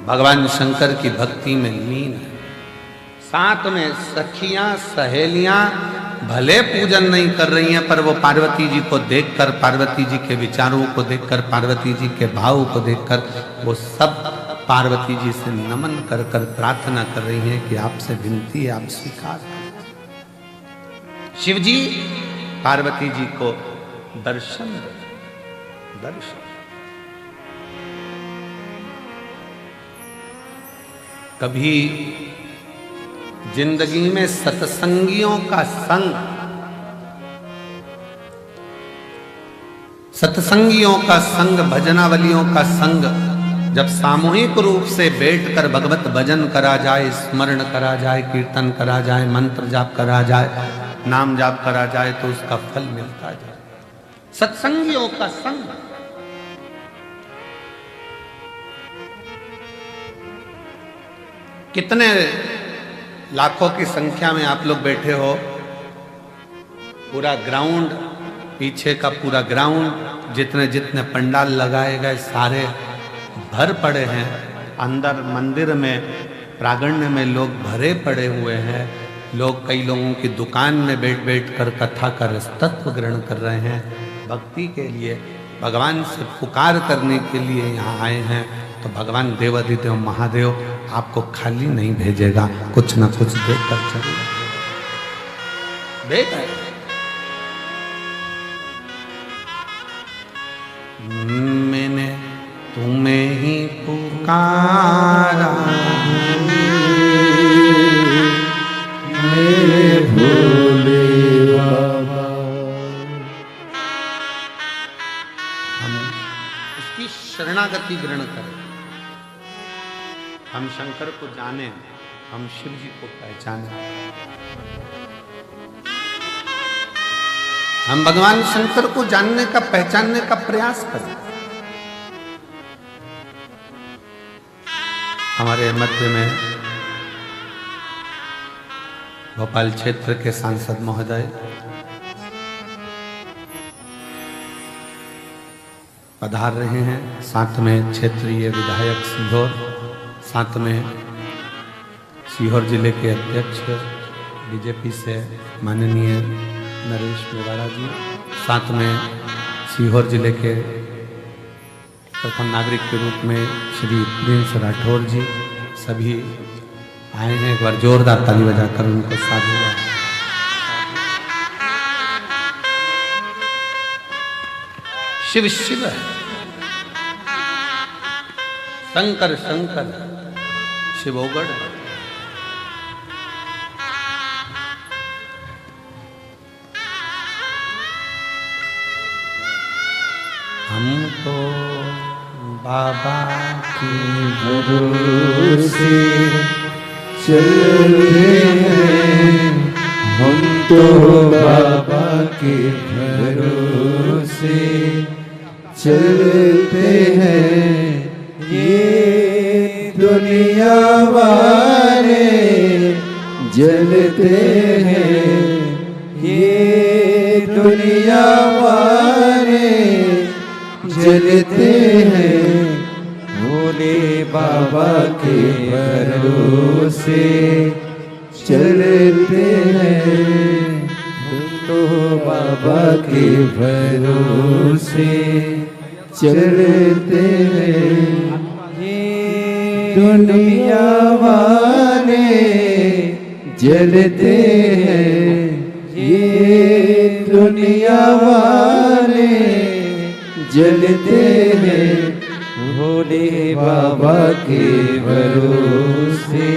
भगवान शंकर की भक्ति में लीन है। साथ में सखियां सहेलियां भले पूजन नहीं कर रही हैं, पर वो पार्वती जी को देखकर, पार्वती जी के विचारों को देखकर, पार्वती जी के भाव को देखकर वो सब पार्वती जी से नमन कर कर प्रार्थना कर रही हैं कि आपसे विनती है, आप स्वीकार करें। शिव जी पार्वती जी को दर्शन दर्शन। कभी जिंदगी में सत्संगियों का संग, सत्संगियों का संग, भजनावलियों का संग, जब सामूहिक रूप से बैठकर भगवत भजन करा जाए, स्मरण करा जाए, कीर्तन करा जाए, मंत्र जाप करा जाए, नाम जाप करा जाए, तो उसका फल मिलता जाए। सत्संगियों का संग, कितने लाखों की संख्या में आप लोग बैठे हो, पूरा ग्राउंड, पीछे का पूरा ग्राउंड, जितने जितने पंडाल लगाए गए सारे भर पड़े हैं। अंदर मंदिर में, प्रांगण में लोग भरे पड़े हुए हैं। लोग, कई लोगों की दुकान में बैठ बैठ कर कथा का रसतत्व ग्रहण कर रहे हैं। भक्ति के लिए, भगवान से पुकार करने के लिए यहाँ आए हैं। तो भगवान देवाधिदेव महादेव आपको खाली नहीं भेजेगा, कुछ ना कुछ देकर चलेगा। देख मैंने तुम्हें ही पुकारा, मेरे भोले बाबा। हम उसकी शरणागति ग्रहण करें। हम शंकर को जाने, हम शिव जी को पहचाने। हम भगवान शंकर को जानने का, पहचानने का प्रयास करें। हमारे मध्य में भोपाल क्षेत्र के सांसद महोदय पधार रहे हैं, साथ में क्षेत्रीय विधायक सीहोर, साथ में सीहोर जिले के अध्यक्ष बीजेपी से माननीय नरेश मेवाड़ा जी, साथ में सीहोर जिले के प्रथम नागरिक के रूप में श्री प्रिंस राठौर जी, सभी आए हैं। एक बार जोरदार ताली बजाकर उनको साधुवाद। शिव शिव है, शंकर शंकर, शिवोगढ़। हम तो बाबा की भरोसे चलते हैं, हम तो बाबा के भरोसे चलते हैं। ये दुनिया वाले जलते हैं, ये दुनिया वाले जलते हैं। भोले बाबा के भरोसे चलते हैं, हम तो बाबा के भरोसे चलते हैं। ये दुनिया वाले जलते हैं, ये दुनिया वाले जलते हैं। भोले बाबा के भरोसे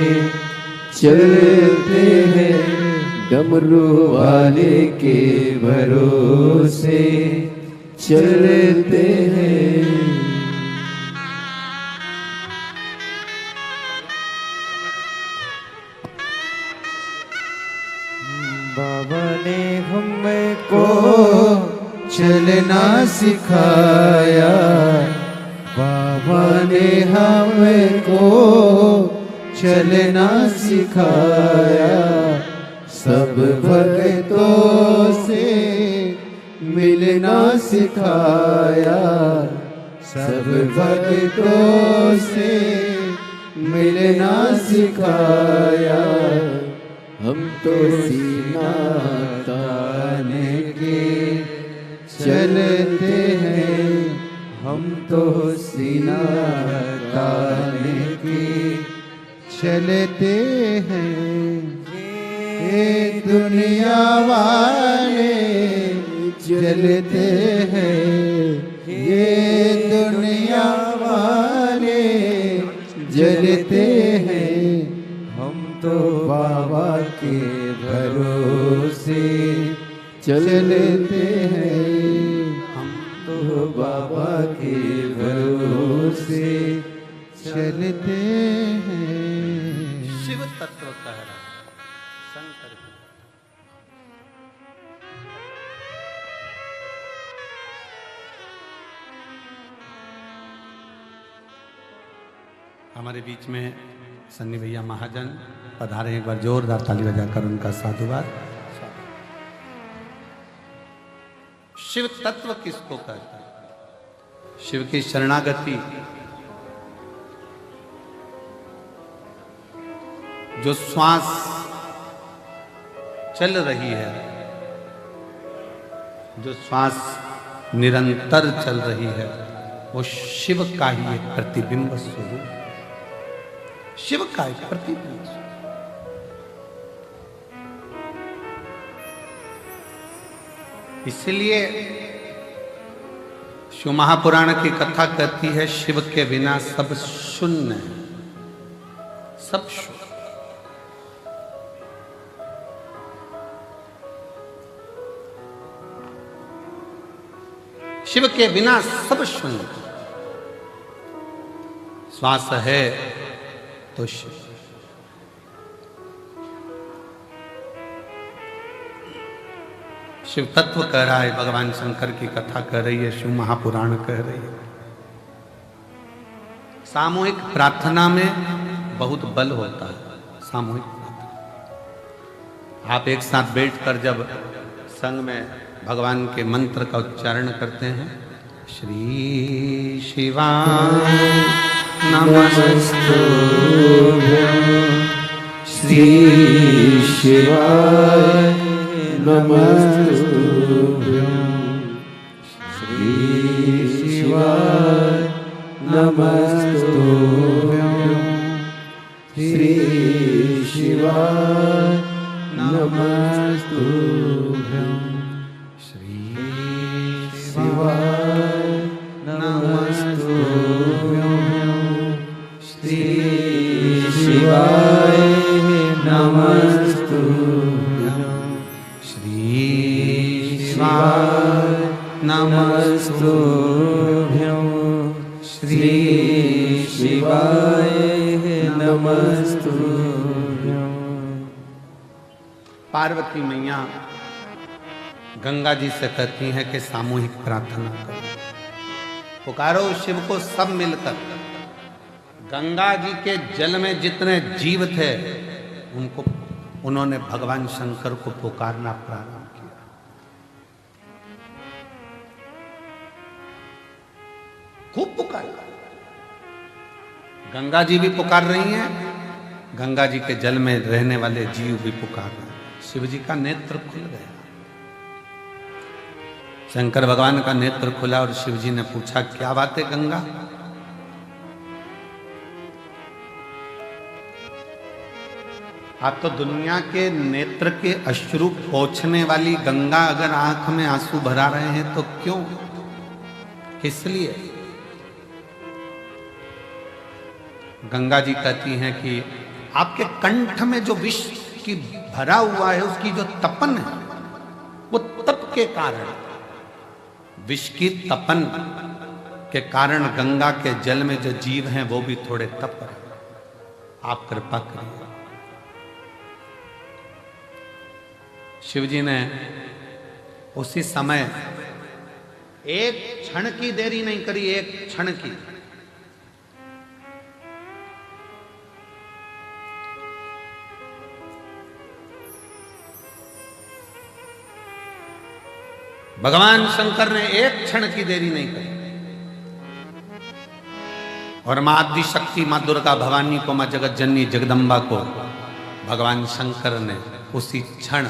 चलते हैं, डमरू वाले के भरोसे चलते हैं। बाबा ने हमको चलना सिखाया, बाबा ने हमको चलना सिखाया। सब भक्तों से मिलना सिखाया, सब भक्तों से मिलना सिखाया। हम तो सीना ताने के चलते हैं, हम तो सीना ताने के चलते हैं। ये दुनिया वाले जलते हैं, ये दुनिया वाले जलते हैं। हम तो बाबा के भरोसे चलते हैं, हम तो बाबा के भरोसे चलते हैं। शिव तत्व कह रहा शंकर। हमारे बीच में सन्नी भैया महाजन पधारे, एक बार जोरदार ताली बजाकर उनका साधुवाद। शिव तत्व किसको कहता है? शिव की शरणागति, जो श्वास चल रही है, जो श्वास निरंतर चल रही है, वो शिव का ही एक प्रतिबिंब स्वरूप, शिव का एक प्रतिबिंब। इसलिए शिव महापुराण की कथा कहती है, शिव के बिना सब शून्य है, सब शून्य। शिव के बिना सब शून्य। श्वास है तो शिव तत्व कह रहा है, भगवान शंकर की कथा कह रही है, शिव महापुराण कह रही है। सामूहिक प्रार्थना में बहुत बल होता है। सामूहिक प्रार्थना, आप एक साथ बैठकर जब संग में भगवान के मंत्र का उच्चारण करते हैं, श्री शिवाय नमस्तुभ्यं, श्री शिवाय नमस्तुभ्यं, श्री शिवाय नमस्तुभ्यं, श्री शिवाय नमस्तुभ्यं, श्री शिवाय नमस्तुभ्यं, श्री शिवाय नमस्तुभ्यं, श्री शिवाय नमस्तुभ्यं, श्री शिवाय नमस्तुभ्यं। पार्वती मैया गंगा जी से कहती हैं कि सामूहिक प्रार्थना करो, पुकारो शिव को सब मिलकर। गंगा जी के जल में जितने जीव थे उन्होंने भगवान शंकर को पुकारना प्रारंभ किया। खूब पुकार, गंगा जी भी पुकार रही हैं, गंगा जी के जल में रहने वाले जीव भी पुकार रहे हैं। शिव जी का नेत्र खुल गया, शंकर भगवान का नेत्र खुला और शिव जी ने पूछा, क्या बात है गंगा? आप तो दुनिया के नेत्र के अश्रु पोंछने वाली गंगा अगर आंख में आंसू भरा रहे हैं तो क्यों, किस लिए? गंगा जी कहती हैं कि आपके कंठ में जो विष की भरा हुआ है, उसकी जो तपन है, वो तप के कारण, विष की तपन के कारण गंगा के जल में जो जीव हैं वो भी थोड़े तप रहे, आप कृपा करिए। शिव जी ने उसी समय एक क्षण की देरी नहीं करी, एक क्षण की। भगवान शंकर ने एक क्षण की देरी नहीं करी और मां आदि शक्ति, मां दुर्गा भवानी को, मां जगत जननी जगदम्बा को भगवान शंकर ने उसी क्षण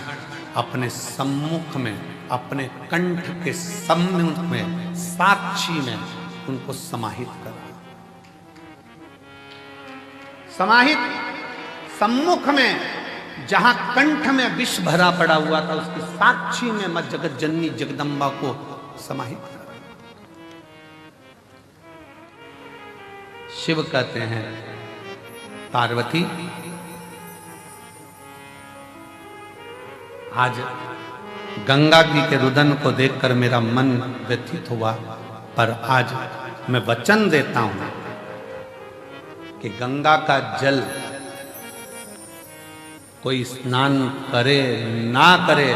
अपने सम्मुख में, अपने कंठ के सम्मुख में, साक्षी में उनको समाहित करा। समाहित सम्मुख में, जहां कंठ में विष भरा पड़ा हुआ था, उसकी साक्षी में मां जगत जननी जगदम्बा को समाहित करा। शिव कहते हैं, पार्वती आज गंगा जी के रुदन को देखकर मेरा मन व्यथित हुआ, पर आज मैं वचन देता हूं कि गंगा का जल कोई स्नान करे ना करे,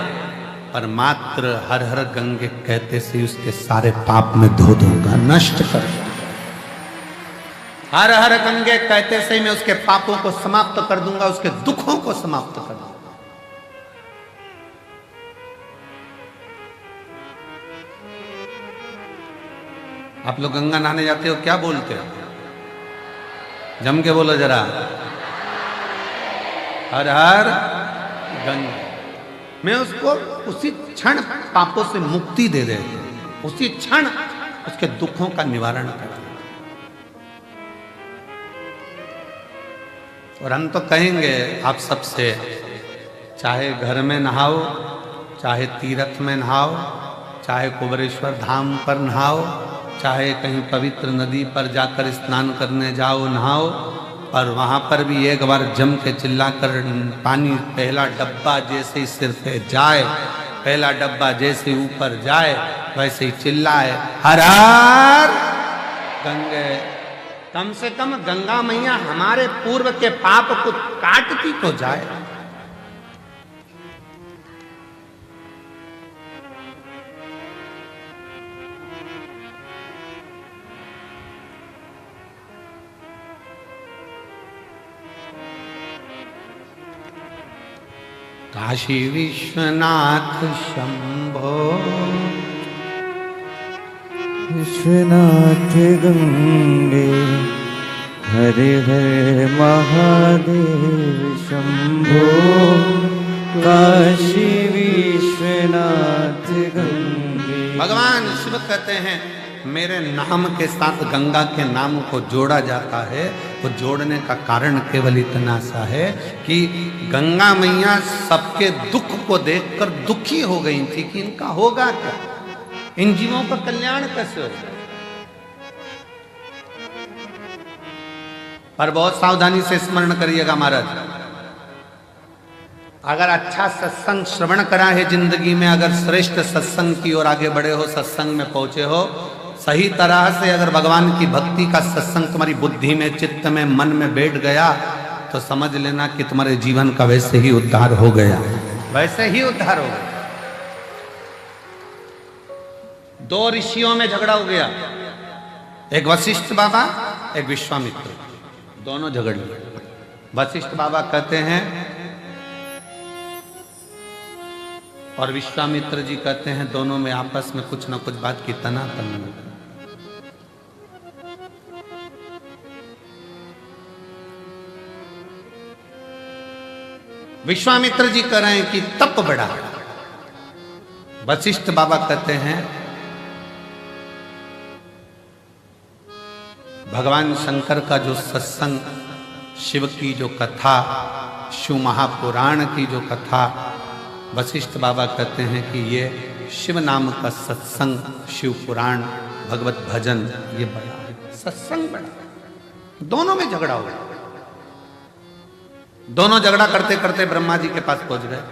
पर मात्र हर हर गंगे कहते से उसके सारे पाप में धो दूंगा, नष्ट कर दूंगा। हर हर गंगे कहते से मैं उसके पापों को समाप्त कर दूंगा, उसके दुखों को समाप्त कर दूंगा। आप लोग गंगा नहाने जाते हो, क्या बोलते हो? जम के बोलो जरा, हर हर गंगा। मैं उसको उसी क्षण पापों से मुक्ति दे देता हूं, उसी क्षण उसके दुखों का निवारण कर देता। और हम तो कहेंगे आप सबसे, चाहे घर में नहाओ, चाहे तीर्थ में नहाओ, चाहे कुबरेश्वर धाम पर नहाओ, चाहे कहीं पवित्र नदी पर जाकर स्नान करने जाओ, नहाओ, और वहाँ पर भी एक बार जम के चिल्लाकर पानी पहला डब्बा जैसे ही सिर पे जाए, पहला डब्बा जैसे ऊपर जाए, वैसे ही चिल्लाए, हर हर गंगे कम से कम गंगा मैया हमारे पूर्व के पाप को काटती तो जाए। काशी विश्वनाथ शंभो विश्वनाथ गंगे हरे हरे महादेव शंभो। काशी विश्वनाथ गंगे। भगवान शिव कहते हैं मेरे नाम के साथ गंगा के नाम को जोड़ा जाता है। वो जोड़ने का कारण केवल इतना सा है कि गंगा मैया सबके दुख को देखकर दुखी हो गई थी कि इनका होगा क्या, इन जीवों का कल्याण कैसे होगा। पर बहुत सावधानी से स्मरण करिएगा महाराज, अगर अच्छा सत्संग श्रवण करा है जिंदगी में, अगर श्रेष्ठ सत्संग की ओर आगे बढ़े हो, सत्संग में पहुंचे हो, सही तरह से अगर भगवान की भक्ति का सत्संग तुम्हारी बुद्धि में, चित्त में, मन में बैठ गया तो समझ लेना कि तुम्हारे जीवन का वैसे ही उद्धार हो गया, वैसे ही उद्धार हो गया। दो ऋषियों में झगड़ा हो गया, एक वशिष्ठ बाबा, एक विश्वामित्र, दोनों झगड़ लिए। वशिष्ठ बाबा कहते हैं और विश्वामित्र जी कहते हैं, दोनों में आपस में कुछ ना कुछ बात की तनातन हो गई। विश्वामित्र जी कह रहे हैं कि तप बढ़ा, वशिष्ठ बाबा कहते हैं भगवान शंकर का जो सत्संग, शिव की जो कथा, शिव महापुराण की जो कथा, वशिष्ठ बाबा कहते हैं कि ये शिव नाम का सत्संग, शिव पुराण, भगवत भजन, ये बड़ा सत्संग बड़ा। दोनों में झगड़ा हो गया। दोनों झगड़ा करते करते ब्रह्मा जी के पास पहुंच गए।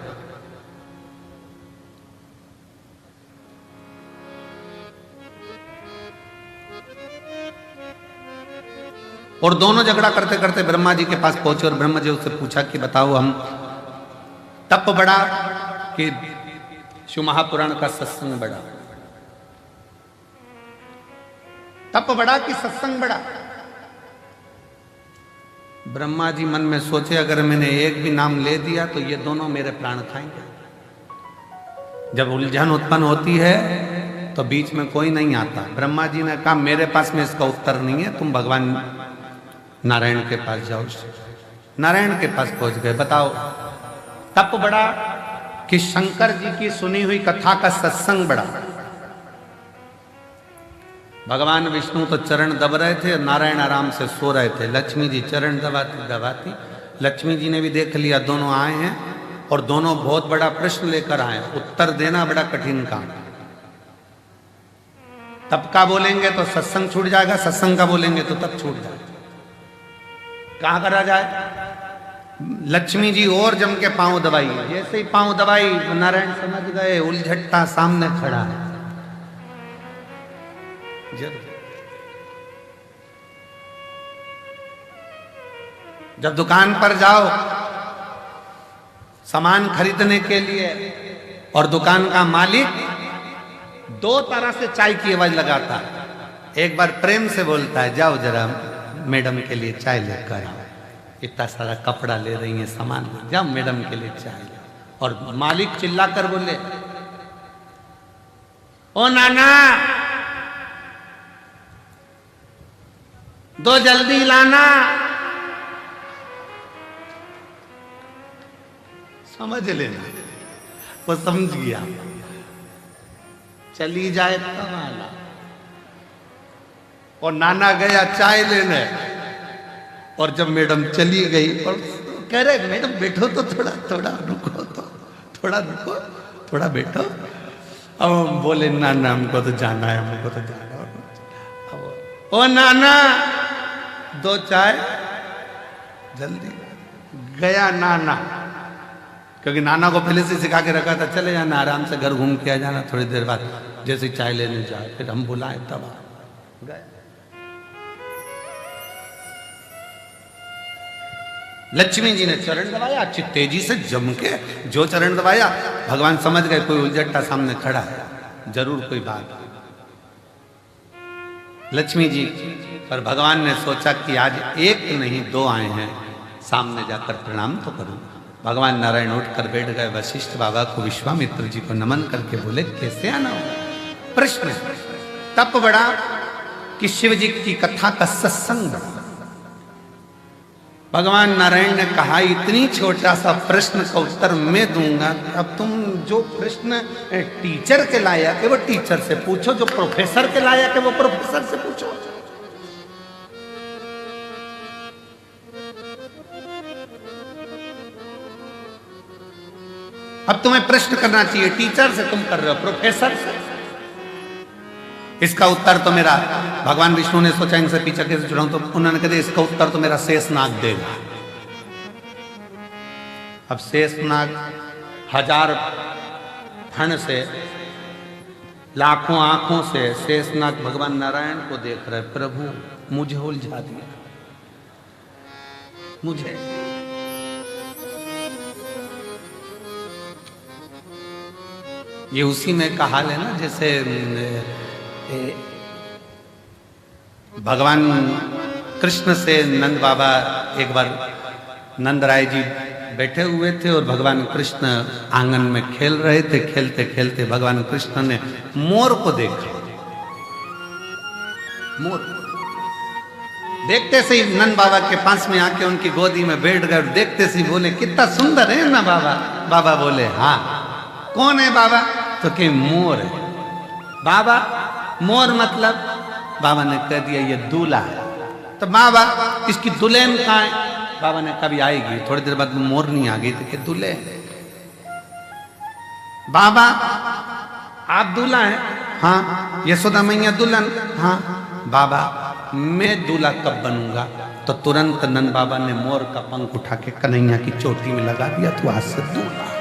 और दोनों झगड़ा करते करते ब्रह्मा जी के पास पहुंचे और ब्रह्मा जी उससे पूछा कि बताओ, हम तप बढ़ा कि शिव महापुराण का सत्संग बढ़ा? तप बढ़ा कि सत्संग बढ़ा? ब्रह्मा जी मन में सोचे, अगर मैंने एक भी नाम ले दिया तो ये दोनों मेरे प्राण खाएंगे। जब उलझन उत्पन्न होती है तो बीच में कोई नहीं आता। ब्रह्मा जी ने कहा मेरे पास में इसका उत्तर नहीं है, तुम भगवान नारायण के पास जाओ। नारायण के पास पहुंच गए। बताओ तप बढ़ा कि शंकर जी की सुनी हुई कथा का सत्संग बढ़ा? भगवान विष्णु तो चरण दब रहे थे, नारायण आराम से सो रहे थे। लक्ष्मी जी चरण दबाती दबाती, लक्ष्मी जी ने भी देख लिया दोनों आए हैं और दोनों बहुत बड़ा प्रश्न लेकर आए, उत्तर देना बड़ा कठिन काम। तप का बोलेंगे तो सत्संग छूट जाएगा, सत्संग का बोलेंगे तो तप छूट जाएगा। कहां करा जाए? लक्ष्मी जी और जम के पांव दबाई। जैसे ही पांव दबाई नारायण समझ गए उलझट्टा सामने खड़ा है। जब दुकान पर जाओ सामान खरीदने के लिए और दुकान का मालिक दो तरह से चाय की आवाज लगाता है। एक बार प्रेम से बोलता है, जाओ जरा मैडम के लिए चाय लेकर आओ, इतना सारा कपड़ा ले रही है, सामान जाओ मैडम के लिए चाय ले। और मालिक चिल्लाकर बोले, ओ नाना दो जल्दी लाना। समझ लेना, वो समझ गया। चली जाए तमाला और नाना गया चाय लेने, और जब मैडम चली गई और कह रहे मैडम बैठो तो थोड़ा थोड़ा रुको, तो थोड़ा रुको, थोड़ा बैठो। अब हम बोले नाना हमको तो जाना है, हमको तो जाना है। ओ नाना दो चाय जल्दी। गया नाना, क्योंकि नाना को पहले से सिखा के रखा था, चले जाना आराम से घर घूम के आ जाना, थोड़ी देर बाद जैसे चाय लेने जाए फिर हम बुलाए तब गए। लक्ष्मी जी ने चरण दबाया, अच्छी तेजी से जम के जो चरण दबाया, भगवान समझ गए कोई उलझट्टा सामने खड़ा है, जरूर कोई बात। लक्ष्मी जी पर भगवान ने सोचा कि आज एक नहीं दो आए हैं, सामने जाकर प्रणाम तो करूं। भगवान नारायण उठकर बैठ गए, वशिष्ठ बाबा को विश्वामित्र जी को नमन करके बोले कैसे आना होगा। प्रश्न तप बड़ा कि शिव जी की कथा का सत्संग बड़ा। भगवान नारायण ने कहा इतनी छोटा सा प्रश्न का उत्तर मैं दूंगा, अब तुम जो प्रश्न टीचर के लायक है वो टीचर से पूछो, जो प्रोफेसर के लायक है वो प्रोफेसर से पूछो। अब तुम्हें प्रश्न करना चाहिए टीचर से, तुम कर रहे हो प्रोफेसर से। इसका उत्तर तो मेरा, भगवान विष्णु ने सोचा इनसे पीछे कैसे छुड़ाऊं, तो उन्होंने कहा इसका उत्तर तो मेरा शेषनाग देगा। अब शेषनाग 1000 फण से, लाखों आंखों से शेषनाग भगवान नारायण को देख रहे, प्रभु मुझे उलझा दिया, मुझे। ये उसी में का हाल है ना, जैसे भगवान कृष्ण से नंद बाबा, एक बार नंद राय जी बैठे हुए थे और भगवान कृष्ण आंगन में खेल रहे थे। खेलते खेलते भगवान कृष्ण ने मोर को देखा। मोर देखते से ही नंद बाबा के पास में आके उनकी गोदी में बैठ गए, देखते से ही बोले कितना सुंदर है ना बाबा। बाबा बोले हाँ। कौन है बाबा? तो कहीं मोर है। बाबा मोर मतलब? बाबा ने कह दिया ये दूल्हा है। तो बाबा इसकी दुल्हन कहाँ है? बाबा ने कभी आएगी। थोड़ी देर बाद मोर नहीं आ गई तो कि दुल्हन। बाबा आप दूल्हा हैं? हाँ। यशोदा मैया दुल्हन? हाँ। बाबा मैं दूल्हा कब बनूंगा? तो तुरंत नंद बाबा ने मोर का पंख उठा के कन्हैया की चोटी में लगा दिया, तो आज से दूल्हा।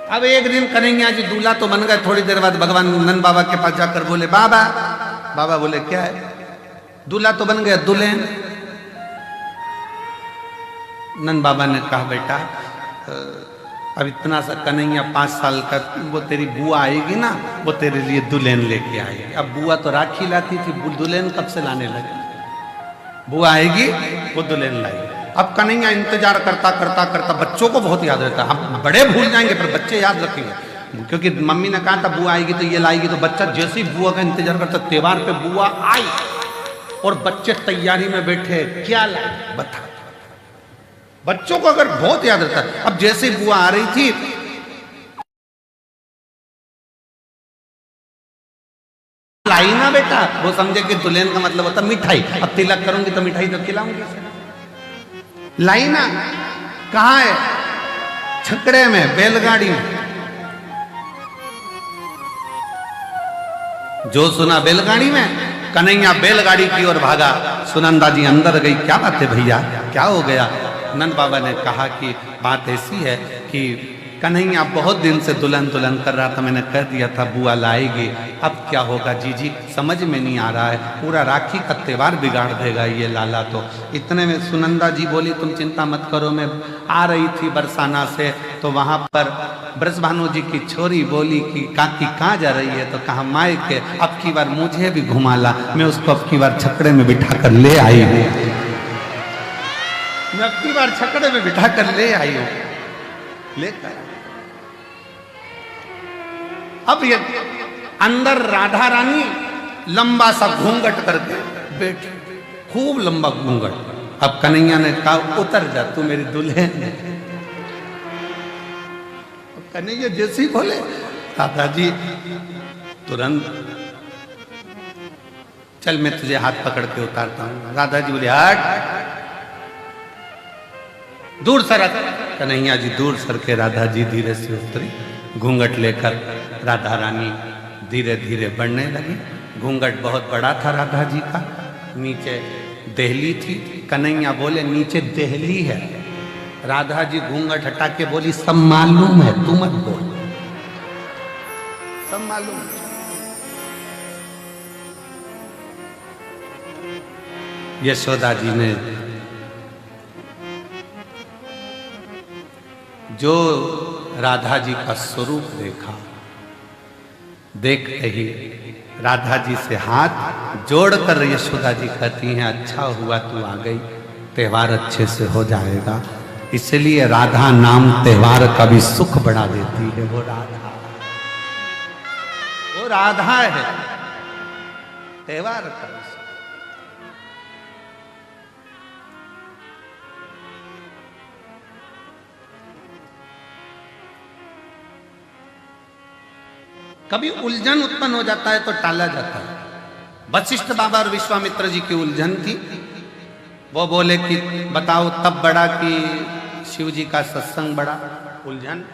अब एक दिन कन्हैया जी दूल्हा तो बन गए। थोड़ी देर बाद भगवान नंद बाबा के पास जाकर बोले बाबा। बाबा बोले क्या है? दूल्हा तो बन गया, दुल्हन? नंद बाबा ने कहा बेटा अब इतना सा कन्हैया 5 साल का, वो तेरी बुआ आएगी ना, वो तेरे लिए दुल्हन लेके आएगी। अब बुआ तो राखी लाती थी, दुल्हन कब से लाने लगी? बुआ आएगी वो दुल्हन लाएगी। अब कन्हैया इंतजार करता करता करता, बच्चों को बहुत याद रहता है। अब बड़े भूल जाएंगे पर बच्चे याद रखेंगे, क्योंकि मम्मी ने कहा था बुआ आएगी तो ये लाएगी। तो बच्चा जैसे ही बुआ का इंतजार करता, त्योहार पे बुआ आई और बच्चे तैयारी में बैठे, क्या लाए बता। बच्चों को अगर बहुत याद रहता है। अब जैसे बुआ आ रही थी, लाई ना बेटा, वो समझे कि दुल्हन का मतलब होता मिठाई। अब तिलक करूंगी तो मिठाई तो खिलाऊंगी। लाई ना? कहाँ है? छकड़े में, बैलगाड़ी में। जो सुना बैलगाड़ी में, कन्हैया बैलगाड़ी की ओर भागा। सुनंदा जी अंदर गई, क्या बात है भैया, क्या हो गया? नंद बाबा ने कहा कि बात ऐसी है कि कन्हैया बहुत दिन से दुल्हन दुल्हन कर रहा था, मैंने कह दिया था बुआ लाएगी। अब क्या होगा जीजी, समझ में नहीं आ रहा है। पूरा राखी का त्योहार बिगाड़ देगा ये लाला तो। इतने में सुनंदा जी बोली तुम चिंता मत करो, मैं आ रही थी बरसाना से, तो वहाँ पर ब्रजभानु जी की छोरी बोली कि काकी कहाँ जा रही है? तो कहा मायके। अब की बार मुझे भी घुमा ला, मैं उसको अब की बार छकड़े में बिठा कर ले आई हूँ। मैं अब की बार छकड़े में बिठा कर ले आई हूँ, लेकर। अब ये अंदर राधा रानी लंबा सा घूंघट करके बैठी, खूब लंबा घूंघट। अब कन्हैया ने कहा उतर जा, तू मेरी दुल्हन है। कन्हैया जैसे ही बोले राधा जी तुरंत, चल मैं तुझे हाथ पकड़ के उतारता हूं। राधा जी बोले हट, दूर सरक। कन्हैया जी दूर सर के, राधा जी धीरे से उतरी। घूंघट लेकर राधा रानी धीरे धीरे बढ़ने लगी। घूंघट बहुत बड़ा था राधा जी का, नीचे देहली थी। कन्हैया बोले नीचे देहली है। राधा जी घूंघट हटा के बोली सब मालूम है, तू मत बोल, सब मालूम है। यशोदा जी ने जो राधा जी का स्वरूप देखा, देखते ही राधा जी से हाथ जोड़कर यशोदा जी कहती हैं, अच्छा हुआ तू आ गई, त्योहार अच्छे से हो जाएगा। इसलिए राधा नाम त्योहार का भी सुख बढ़ा देती है। वो राधा है त्योहार का। कभी उलझन उत्पन्न हो जाता है तो टाला जाता है। वशिष्ठ बाबा और विश्वामित्र जी की उलझन थी। वो बोले कि बताओ तब बड़ा कि शिव जी का सत्संग बड़ा। उलझन,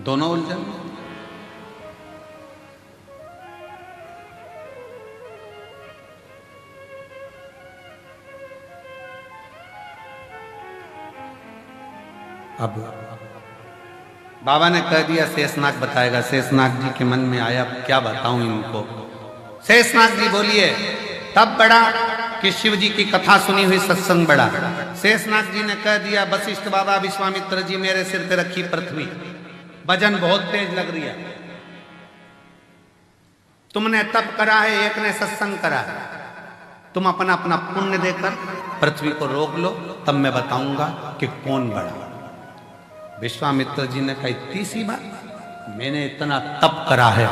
दोनों उलझन। अब बाबा ने कह दिया शेषनाग बताएगा। शेषनाग जी के मन में आया क्या बताऊं इनको। शेषनाग जी बोलिए तब बड़ा कि शिव जी की कथा सुनी हुई सत्संग बड़ा। शेषनाग जी ने कह दिया वशिष्ठ बाबा विश्वामित्र जी मेरे सिर पे रखी पृथ्वी, वजन बहुत तेज लग रही है। तुमने तप करा है, एक ने सत्संग करा है, तुम अपना अपना पुण्य देकर पृथ्वी को रोक लो, तब मैं बताऊंगा कि कौन बड़ा। विश्वामित्र जी ने कहा इतनी सी बात, मैंने इतना तप करा है।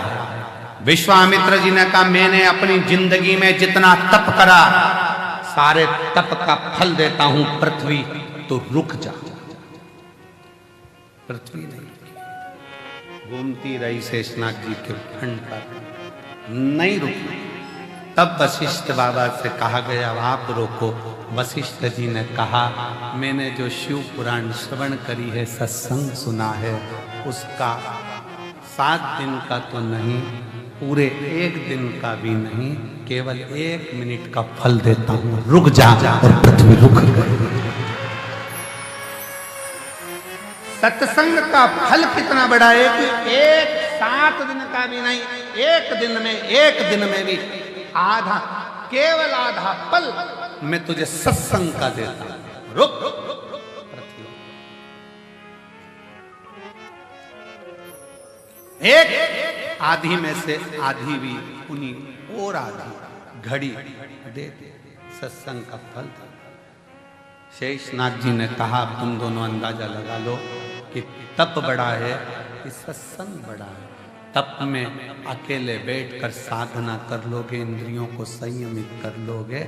विश्वामित्र जी ने कहा मैंने अपनी जिंदगी में जितना तप करा सारे तप का फल देता हूं पृथ्वी, तो रुक जा। पृथ्वी नहीं घूमती रही शेषनाग जी के खंड पर, नहीं रुकी। तब वशिष्ठ बाबा से कहा गया आप रोको। वशिष्ठ जी ने कहा मैंने जो शिव पुराण श्रवण करी है, सत्संग सुना है, उसका 7 दिन का तो नहीं, पूरे 1 दिन का भी नहीं, केवल 1 मिनट का फल देता हूं, रुक जा। और पृथ्वी रुक गई। सत्संग का फल कितना बड़ा है कि 7 दिन का भी नहीं, 1 दिन में भी आधा, केवल आधा पल मैं तुझे सत्संग का देता हूं, रुक। एक आधी में से आधी भी उन्हीं और आधी घड़ी दे दे, सत्संग का फल। शेषनाग जी ने कहा तुम दोनों अंदाजा लगा लो कि तप बड़ा है कि सत्संग बड़ा है। तप में अकेले बैठकर साधना कर लोगे, इंद्रियों को संयमित कर लोगे,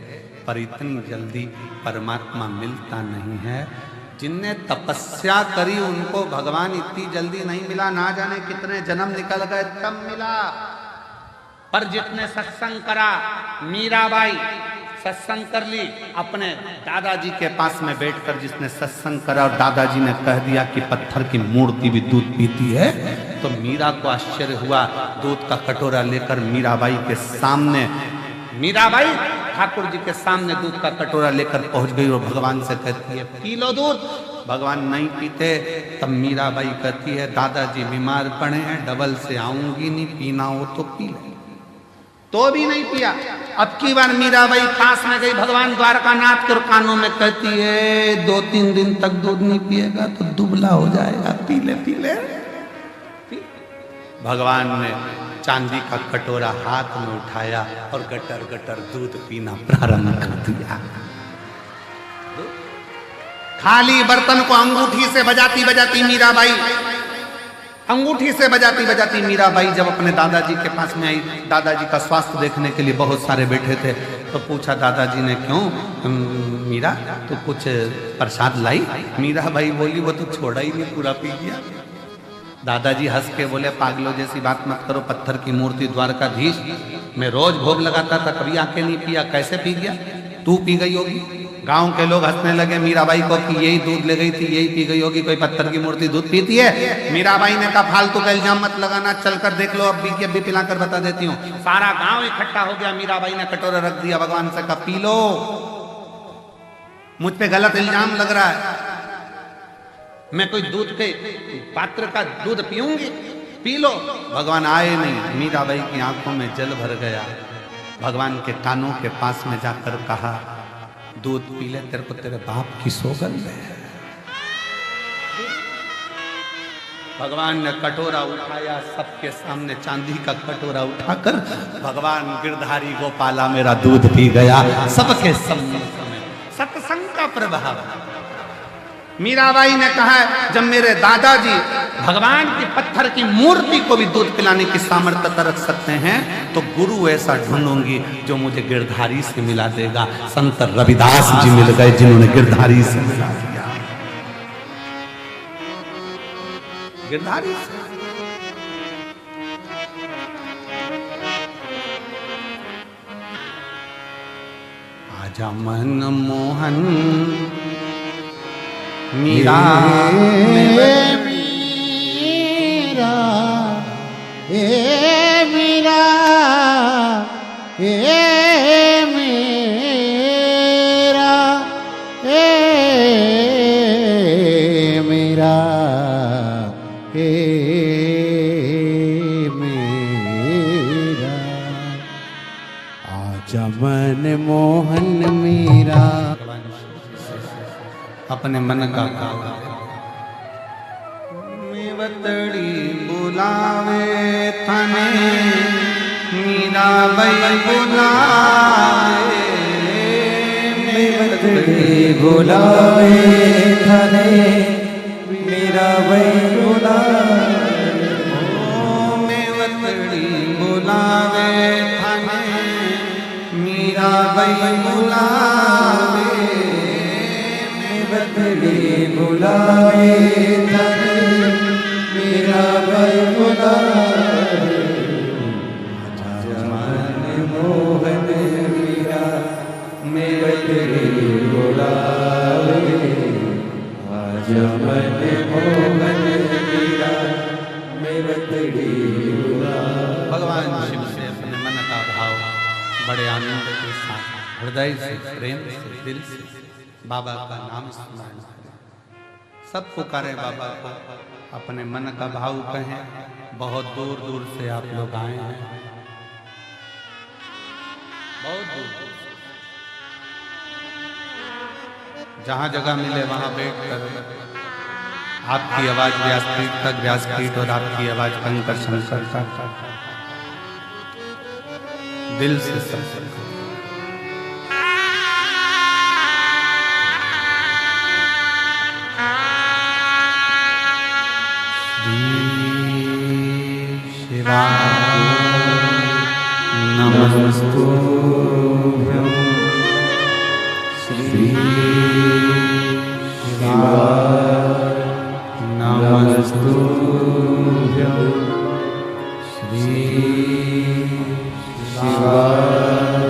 पर इतनी जल्दी परमात्मा मिलता नहीं है। जिनने तपस्या करी उनको भगवान इतनी जल्दी नहीं मिला, ना जाने कितने जन्म निकल गए तब मिला। पर जितने सत्संग करा, मीराबाई सत्संग कर ली, अपने दादाजी के पास में बैठकर जिसने सत्संग करा और दादाजी ने कह दिया कि पत्थर की मूर्ति भी दूध पीती है, तो मीरा को आश्चर्य हुआ। दूध का कटोरा लेकर मीराबाई के सामने, मीराबाई ठाकुर जी के सामने दूध का कटोरा लेकर पहुंच गई और भगवान से कहती है पी लो दूध। भगवान नहीं पीते। तब मीराबाई कहती है दादाजी बीमार पड़े हैं, डबल से आऊंगी नहीं, पीना हो तो पी ले। तो भी नहीं पिया। अब की बार मीराबाई पास में गई भगवान द्वारकानाथ के कानों में कहती है 2-3 दिन तक दूध नहीं पिएगा तो दुबला हो जाएगा, पी ले पी ले। भगवान ने चांदी का कटोरा हाथ में उठाया और गटर गटर दूध पीना प्रारंभ कर दिया। खाली बर्तन को अंगूठी से बजाती बजाती मीराबाई, अंगूठी से बजाती बजाती मीराबाई जब अपने दादाजी के पास में आई, दादाजी का स्वास्थ्य देखने के लिए बहुत सारे बैठे थे, तो पूछा दादाजी ने क्यों मीरा तो कुछ प्रसाद लाई? मीराबाई बोली वो तो छोड़ा ही नहीं, पूरा पी गया। दादाजी हंस के बोले पागलों जैसी बात मत करो, पत्थर की मूर्ति द्वारकाधीश, मैं रोज भोग लगाता था, कभी आके नहीं पिया, कैसे पी गया? तू पी गई होगी। गांव के लोग हंसने लगे मीराबाई को कि यही दूध ले गई थी, यही पी गई होगी, कोई पत्थर की मूर्ति दूध पीती है? मीराबाई ने कहा फालतू का इल्जाम मत लगाना, चलकर देख लो, अब भी पिलाकर बता देती हूँ। सारा गांव इकट्ठा हो गया, मीराबाई ने कटोरा रख दिया, भगवान से कहा पी लो, मुझ पे गलत इल्जाम लग रहा है, मैं कोई दूध के पात्र का दूध पीऊंगी, पी लो। भगवान आए नहीं, मीराबाई की आंखों में जल भर गया। भगवान के कानों के पास में जाकर कहा, दूध पी ले, तेरे को तेरे बाप की सौगंध है। भगवान ने कटोरा उठाया, सबके सामने चांदी का कटोरा उठाकर भगवान गिरधारी गोपाला मेरा दूध पी गया, सबके सामने। सत्संग का प्रभाव। मीराबाई ने कहा, जब मेरे दादाजी भगवान की पत्थर की मूर्ति को भी दूध पिलाने की सामर्थ्य रख सकते हैं, तो गुरु ऐसा ढूंढूंगी जो मुझे गिरधारी से मिला देगा। संत रविदास जी मिल गए जिन्होंने गिरधारी से मिला दिया। गिरधारी से आजा मन मोहन मीरा मीरा ए मीरा ए मीरा ए मीरा ए मीरा आजा मन मोहन मीरा। अपने मन का कावा मेवतड़ी बुलावे थाने, मीराबाई बुलावे, मेवतड़ी बुलावे थाने, मीराबाई बुलावे। ओ मेवतड़ी बुलावे थाने, मीराबाई बुलावे, मेवतड़ी बुलावे थाने, मीराबाई बुलावे। आजा मन मोहन मीरा, मेवतड़ी बुलावे। आजा मन मोहन मीरा, मेवतड़ी बुलावे। भगवान शिव से अपने मन का भाव बड़े आनंद के साथ, हृदय से, प्रेम से, दिल से बाबा का नाम स्मरण करें। सब पुकारे बाबा को, अपने मन का भाव कहें। बहुत दूर दूर से आप लोग आए हैं, बहुत दूर दूर से। जहां जगह मिले वहां बैठ कर आपकी आवाज व्यासपीठ तक, व्यासपीठ और आपकी आवाज कंकर शंकर तक दिल से सब नमस्तुभ्यं श्री शिवाय, नमस्तुभ्यं श्री शिवाय,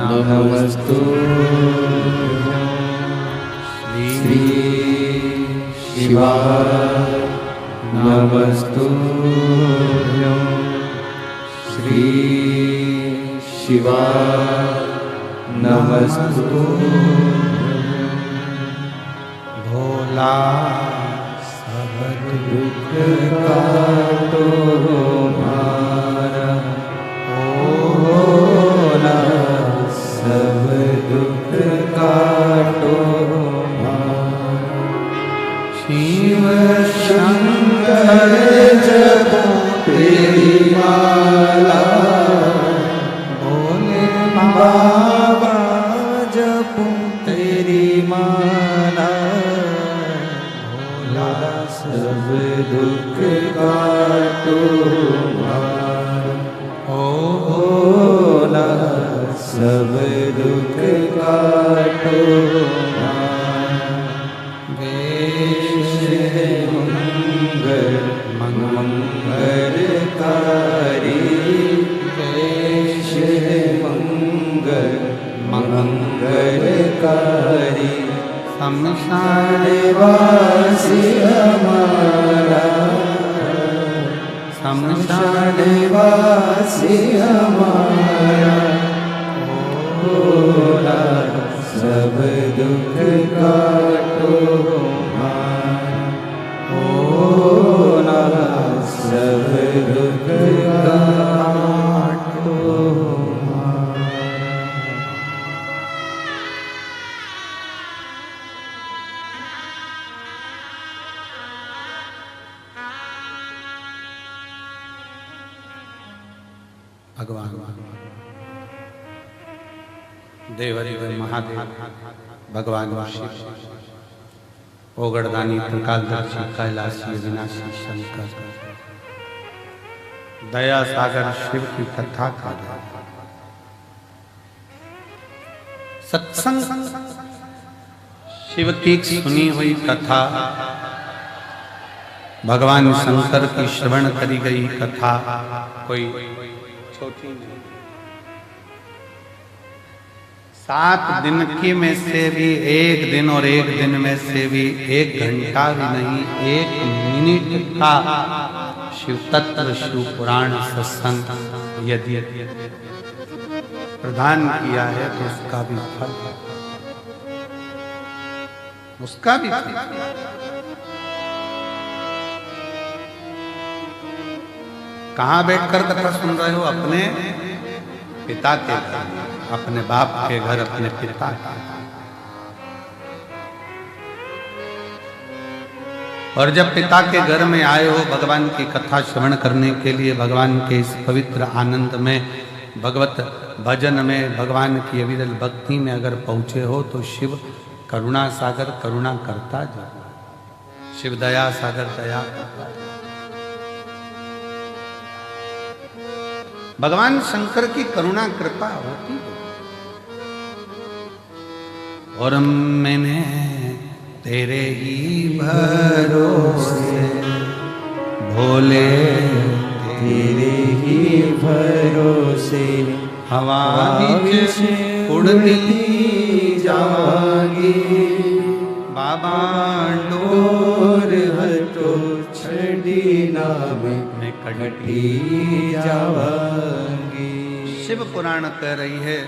नमस्तुभ्यं श्री शिवाय, नमस्तुभ्यं श्री शिवाय, नमस्तुभ्यं। भोला सब दुख काटो हमारा, ओ भोला सब दुख काटो हमारा। शिव शंकर जपो तेरी माला, भोले बाबा जपो तेरी माला। भोला सब दुख काटो हमारा, ओ भोला सब दुख काटो हमारा। वेश है मंगल मंगलकारी, वेश है मंगल मंगलकारी। शमशान वासी हमारा, शमशान वासी हमारा। भोला सब दुख काटो हमारा, भोला सब दुख काटो हमारा। देवदेव महादेव भगवान शिव, ओगड़दानी त्रिकालदर्शी कैलाशी अविनाशी शंकर, दया सागर शिव की कथा का सत्संग, शिव की सुनी हुई कथा, भगवान शंकर की श्रवण करी गई कथा कोई छोटी नहीं। 7 दिन की में से भी 1 दिन और 1 दिन में से भी 1 घंटा भी नहीं, 1 मिनट का शिव तत्व शिव पुराण सत्संग यदि प्रदान किया है तो उसका भी फल, उसका भी फल। कहां बैठकर कथा सुन रहे हो? अपने पिता के घर, अपने बाप के घर, अपने पिता के। और जब पिता के घर में आए हो भगवान की कथा श्रवण करने के लिए, भगवान के इस पवित्र आनंद में, भगवत भजन में, भगवान की अविरल भक्ति में अगर पहुंचे हो तो शिव करुणा सागर करुणा करता जाओ, शिव दया सागर दया करता जाओ। भगवान शंकर की करुणा कृपा होती है। और मैंने तेरे ही भरोसे भोले, तेरे ही भरोसे हवा बीच उड़ती जावांगी, बाबा डोर हटो छड़ी नाम में कटी जावांगी। शिव पुराण कह रही है,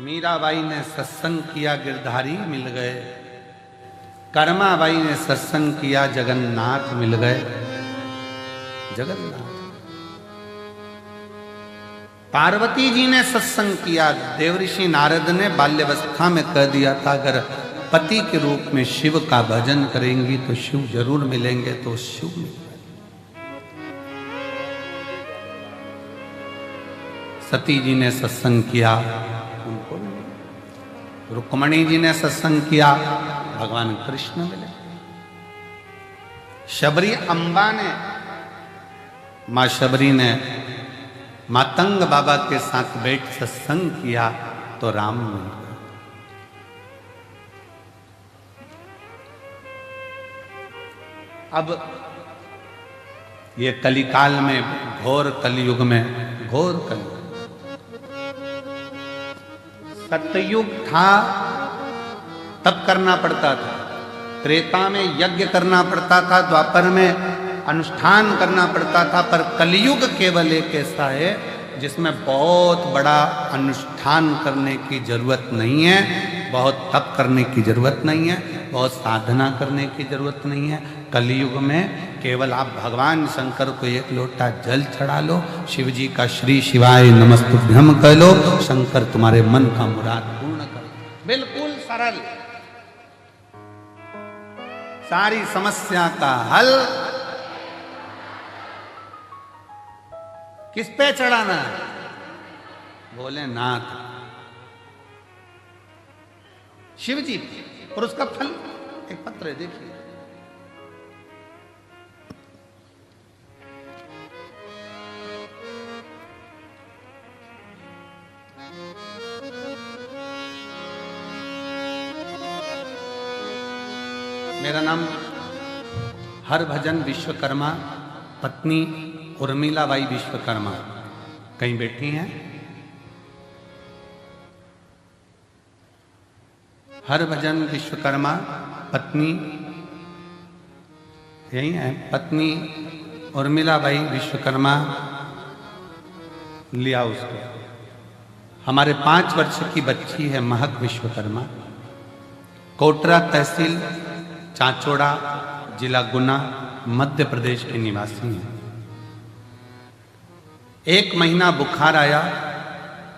मीराबाई ने सत्संग किया गिरधारी मिल गए, कर्माबाई ने सत्संग किया जगन्नाथ मिल गए। जगन्नाथ। पार्वती जी ने सत्संग किया, देवऋषि नारद ने बाल्यावस्था में कह दिया था अगर पति के रूप में शिव का भजन करेंगी तो शिव जरूर मिलेंगे, तो शिव मिल गए। सती जी ने सत्संग किया, उनको मिले। रुक्मणी जी ने सत्संग किया, भगवान कृष्ण मिले। शबरी अम्बा ने, मां शबरी ने मातंग बाबा के साथ बैठ सत्संग किया तो राम मिल गए। अब ये कलिकाल में, घोर कलयुग में, घोर कलयुग, सतयुग था तब करना पड़ता था, त्रेता में यज्ञ करना पड़ता था, द्वापर में अनुष्ठान करना पड़ता था, पर कलयुग केवल एक ऐसा है जिसमें बहुत बड़ा अनुष्ठान करने की जरूरत नहीं है, बहुत तप करने की जरूरत नहीं है, बहुत साधना करने की जरूरत नहीं है। कलयुग में केवल आप भगवान शंकर को 1 लोटा जल चढ़ा लो, शिव जी का श्री शिवाय नमस्तुभ्यम कह लो, शंकर तुम्हारे मन का मुराद पूर्ण कर। बिल्कुल सरल, सारी समस्या का हल किस पे चढ़ाना है? भोलेनाथ, शिव जी। और उसका फल एक पत्र है, देखिए। मेरा नाम हरभजन विश्वकर्मा, पत्नी उर्मिलाबाई विश्वकर्मा कहीं बैठी हैं। हरभजन विश्वकर्मा, पत्नी यही है, पत्नी उर्मिलाबाई विश्वकर्मा। लिया उसको। हमारे 5 वर्ष की बच्ची है महक विश्वकर्मा, कोटरा तहसील चांचोड़ा जिला गुना मध्य प्रदेश के निवासी हैं। 1 महीना बुखार आया,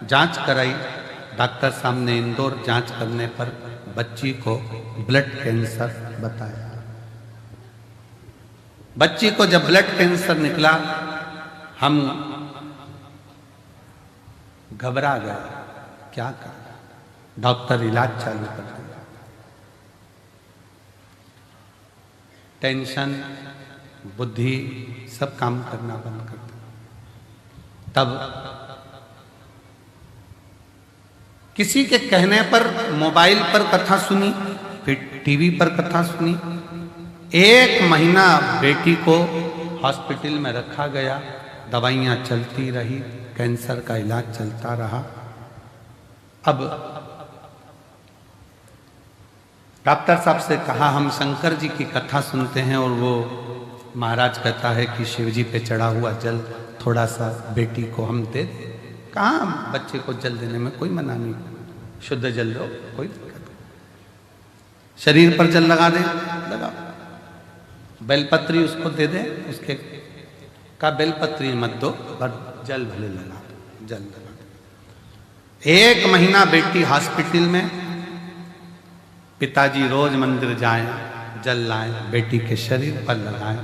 जांच कराई, डॉक्टर साहब ने इंदौर जांच करने पर बच्ची को ब्लड कैंसर बताया। बच्ची को जब ब्लड कैंसर निकला हम घबरा गए, क्या करें। डॉक्टर इलाज चालू कर दिया। टेंशन, बुद्धि सब काम करना बंद कर दिया। तब किसी के कहने पर मोबाइल पर कथा सुनी, फिर टीवी पर कथा सुनी। 1 महीना बेटी को हॉस्पिटल में रखा गया, दवाइयाँ चलती रही, कैंसर का इलाज चलता रहा। अब डॉक्टर साहब से कहा हम शंकर जी की कथा सुनते हैं और वो महाराज कहता है कि शिव जी पे चढ़ा हुआ जल थोड़ा सा बेटी को हम दे दें। कहाँ बच्चे को जल देने में कोई मना नहीं, शुद्ध जल दो, कोई दिक्कत नहीं। शरीर पर जल लगा दे, लगा। बेलपत्री उसको दे दे, उसके का बेलपत्री मत दो पर जल भले लगा दो, जल लगा दो। 1 महीना बेटी हॉस्पिटल में, पिताजी रोज मंदिर जाएं, जल लाएं, बेटी के शरीर पर लगाएं।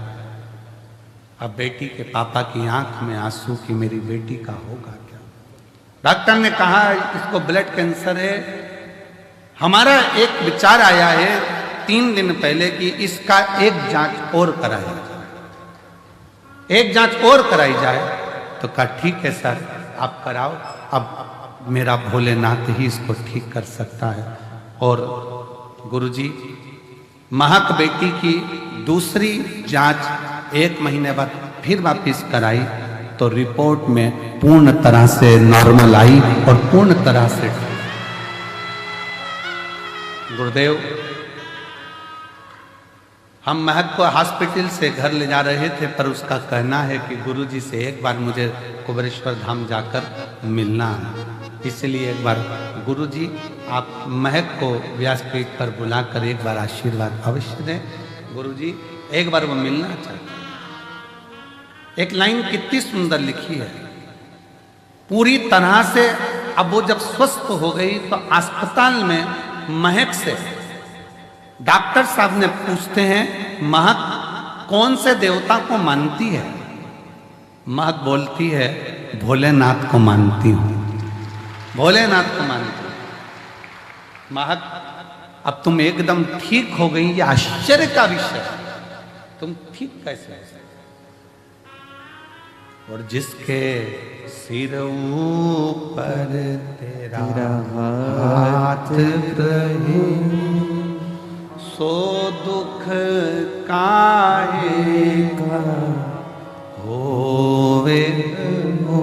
अब बेटी के पापा की आंख में आंसू कि मेरी बेटी का होगा क्या। डॉक्टर ने कहा इसको ब्लड कैंसर है। हमारा एक विचार आया है 3 दिन पहले कि इसका एक जांच और कराई जाए, एक जांच और कराई जाए। तो कहा ठीक है सर आप कराओ, अब मेरा भोलेनाथ ही इसको ठीक कर सकता है। और गुरुजी महक बेटी की दूसरी जांच 1 महीने बाद फिर वापिस कराई तो रिपोर्ट में पूर्ण तरह से नॉर्मल आई और पूर्ण तरह से गुरुदेव हम महक को हॉस्पिटल से घर ले जा रहे थे, पर उसका कहना है कि गुरुजी से एक बार मुझे कुबेरेश्वर धाम जाकर मिलना है, इसलिए एक बार गुरुजी आप महक को व्यासपीठ पर बुलाकर एक बार आशीर्वाद अवश्य दें। गुरुजी एक बार वो मिलना चाहते। एक लाइन कितनी सुंदर लिखी है, पूरी तरह से। अब वो जब स्वस्थ हो गई तो अस्पताल में महक से डॉक्टर साहब ने पूछते हैं महक कौन से देवता को मानती है। महक बोलती है भोलेनाथ को मानती हूं, भोलेनाथ को मानती हूं। महक अब तुम एकदम ठीक हो गई, ये आश्चर्य का विषय, तुम ठीक कैसे हो सकते। और जिसके सिर ऊपर तेरा हाथ रहे सो दुख काहे का होवे हो,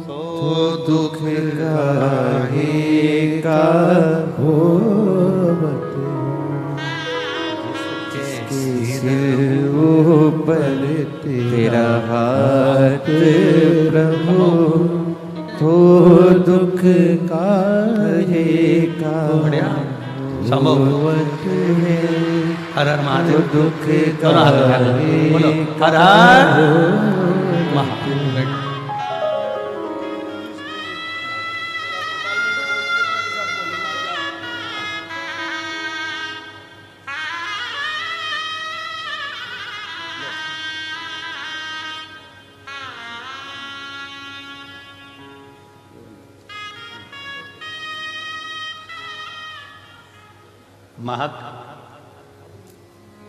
सो दुख काहे का होवे। जिसके सिर ऊपर तेरा हाथ प्रभु तो दुख काहे का होवत है। हर हर महादेव, दुख काहे बोलो हर हर महादेव। महक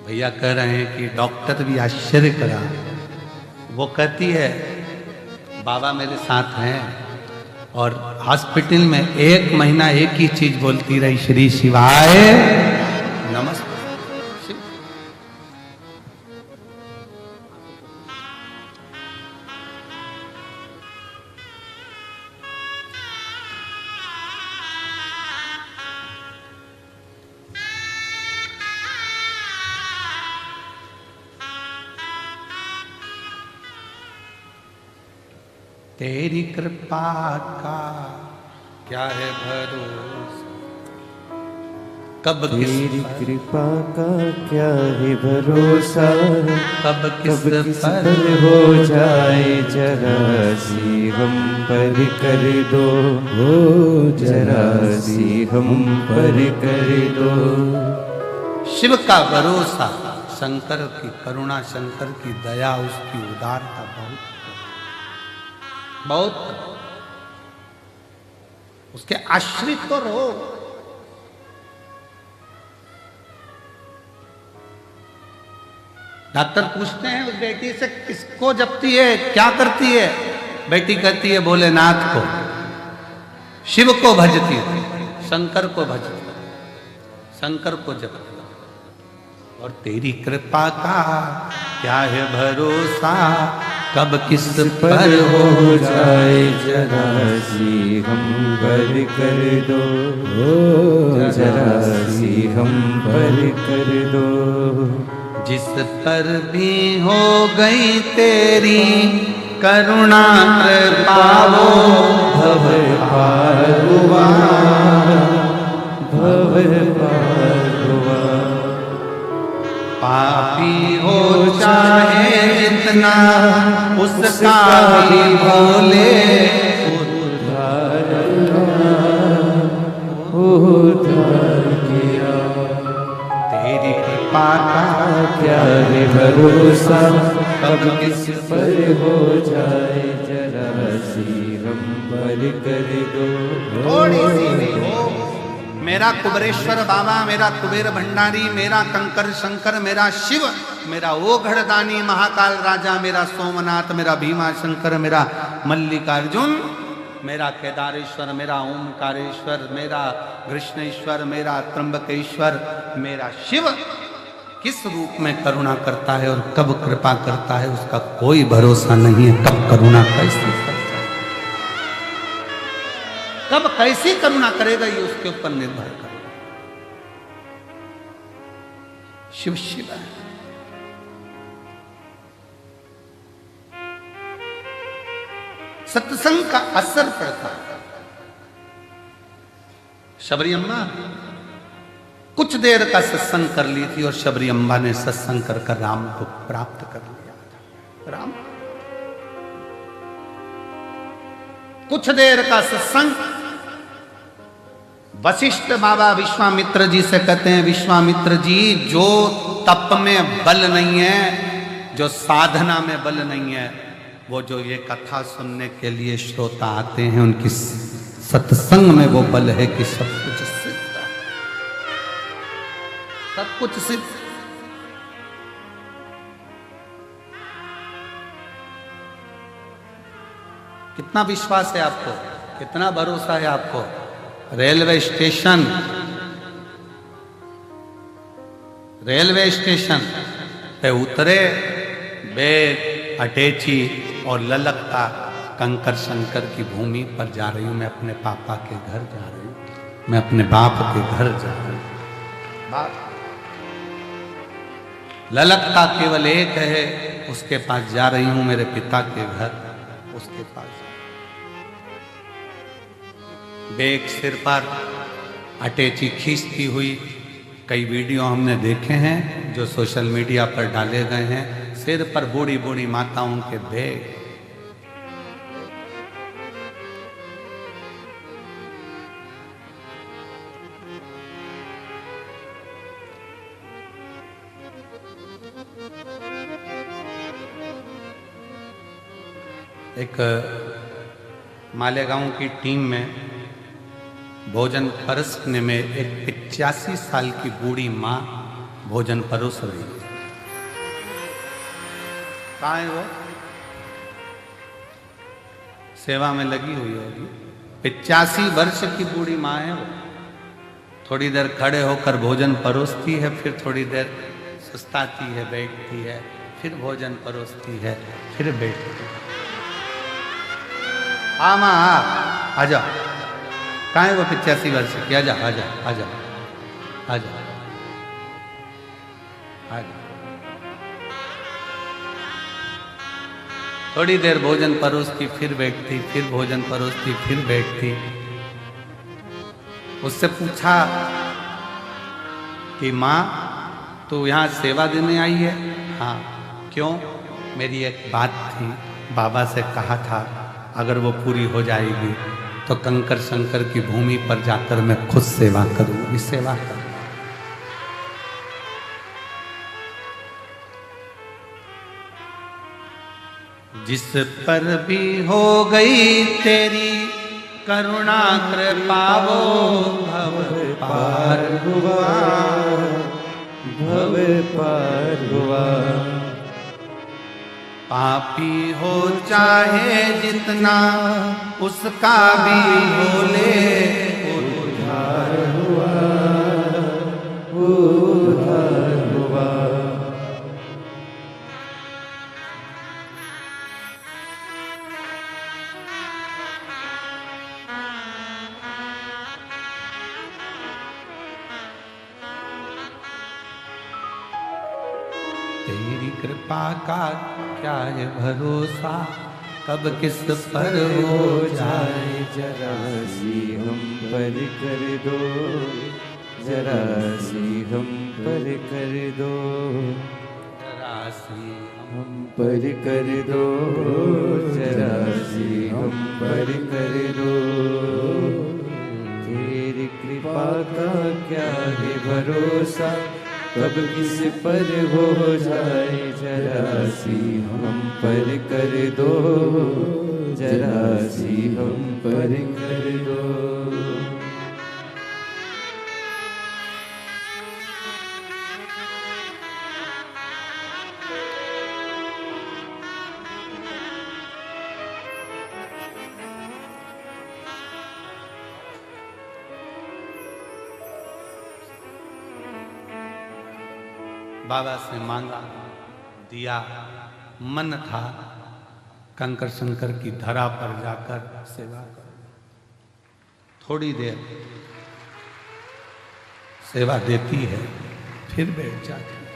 भैया कह रहे हैं कि डॉक्टर भी आश्चर्य करा। वो कहती है बाबा मेरे साथ हैं, और हॉस्पिटल में 1 महीना एक ही चीज बोलती रही, श्री शिवाय नमस्ते। तेरी कृपा का क्या है भरोसा, कब तेरी कृपा का क्या है भरोसा, कब किस पर हो जाए जरा सी हम पर कर दो, हो जरा सी हम पर कर दो। शिव का भरोसा, शंकर की करुणा, शंकर की दया, उसकी उदारता बहुत बहुत। उसके आश्रित तो रहो। डॉक्टर पूछते हैं उस बेटी से किसको जपती है, क्या करती है? बेटी कहती है भोलेनाथ को, शिव को भजती है, शंकर को भजती है, शंकर को जपती है। और तेरी कृपा का क्या है भरोसा, कब किस पर हो जाए जरा सी हम पर कर दो, जरा सी हम पर कर दो। जिस पर भी हो गई तेरी करुणा कृपा वो भव पार हुआ, भव पार हुआ। पापी हो चाहे जितना उसका भी भोले उद्धार किया। तेरी कृपा का क्या है भरोसा, कब किस पर हो जाए जरा सी हम पर कर दो। थोड़ी सी भी हो। मेरा कुबेरेश्वर बाबा, मेरा कुबेर भंडारी, मेरा कंकर शंकर, मेरा शिव, मेरा ओघड़दानी महाकाल राजा, मेरा सोमनाथ, मेरा भीमा शंकर, मेरा मल्लिकार्जुन, मेरा केदारेश्वर, मेरा ओमकारेश्वर, मेरा कृष्णेश्वर, मेरा त्र्यंबकेश्वर, मेरा शिव किस रूप में करुणा करता है और कब कृपा करता है उसका कोई भरोसा नहीं है। कब करुणा कैसी करता है, कब कैसी करुणा करेगा ये उसके ऊपर निर्भर कर। शिव शिव है। सत्संग का असर पड़ता है। शबरी अम्मा कुछ देर का सत्संग कर ली थी और शबरी अम्बा ने सत्संग कर राम को प्राप्त कर लिया। राम कुछ देर का सत्संग वशिष्ठ बाबा विश्वामित्र जी से कहते हैं, विश्वामित्र जी जो तप में बल नहीं है, जो साधना में बल नहीं है, वो जो ये कथा सुनने के लिए श्रोता आते हैं उनकी सत्संग में वो बल है कि सब कुछ सिद्ध है, सब कुछ सिद्ध। कितना विश्वास है आपको, कितना भरोसा है आपको? रेलवे स्टेशन पे उतरे, बैग अटैची और ललकता कंकर शंकर की भूमि पर जा रही हूं, मैं अपने पापा के घर जा रही हूं, मैं अपने बाप के घर जा रही हूं। बाप ललकता केवल एक है, उसके पास जा रही हूं, मेरे पिता के घर, उसके पास। बैग सिर पर, अटैची खींचती हुई, कई वीडियो हमने देखे हैं जो सोशल मीडिया पर डाले गए हैं, सिर पर बूढ़ी बूढ़ी माताओं के बैग। एक मालेगांव की टीम में भोजन परोसने में एक 85 साल की बूढ़ी माँ भोजन परोस रही है। कहाँ है वो? सेवा में लगी हुई होगी। 85 वर्ष की बूढ़ी माँ है वो। थोड़ी देर खड़े होकर भोजन परोसती है, फिर थोड़ी देर सुस्ताती है, बैठती है, फिर भोजन परोसती है, फिर बैठती है। हाँ माँ आ जाओ। कहाँ है वो 85 वर्ष की? आजा आजा आजा आजा आजा। थोड़ी देर भोजन परोसती, फिर बैठती, फिर भोजन परोसती, फिर बैठती। उससे पूछा कि माँ तू यहाँ सेवा देने आई है? हाँ। क्यों? मेरी एक बात थी, बाबा से कहा था अगर वो पूरी हो जाएगी तो कंकर शंकर की भूमि पर जाकर मैं खुद सेवा करूंगी, सेवा कर। जिस पर भी हो गई तेरी करुणा कृपावो भव पार हुआ, भव पार हुआ। पापी हो चाहे जितना उसका भी बोले उद्धार हुआ, उद्धार हुआ। तेरी कृपा का क्या है भरोसा, कब किस पर हो जाए। जरा सी हम पर कर दो, जरा सी हम पर कर दो, जरा सी हम पर कर दो, जरा सी हम पर कर दो। तेरी कृपा का क्या है भरोसा, कब किस पर हो जाए। जरा सी हम पर कर दो, जरा सी हम पर कर दो। बाबा से मांगा, दिया, मन था कंकर शंकर की धरा पर जाकर सेवा करो। थोड़ी देर सेवा देती है, फिर बैठ जाती है।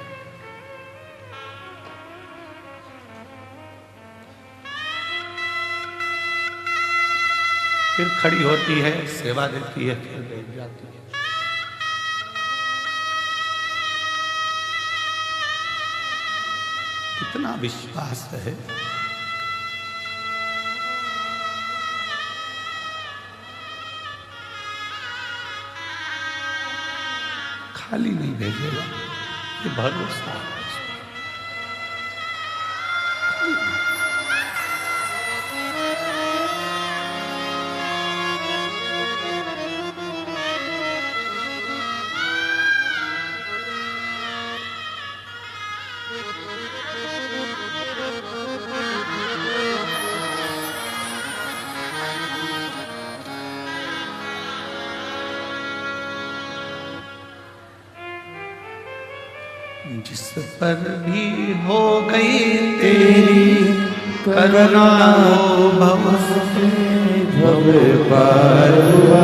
फिर खड़ी होती है, सेवा देती है, फिर बैठ जाती है। कितना विश्वास है। खाली नहीं भेजेगा, ये भरोसा है। जिस पर भी हो गई तेरी करुणा, भव भव पार हुआ,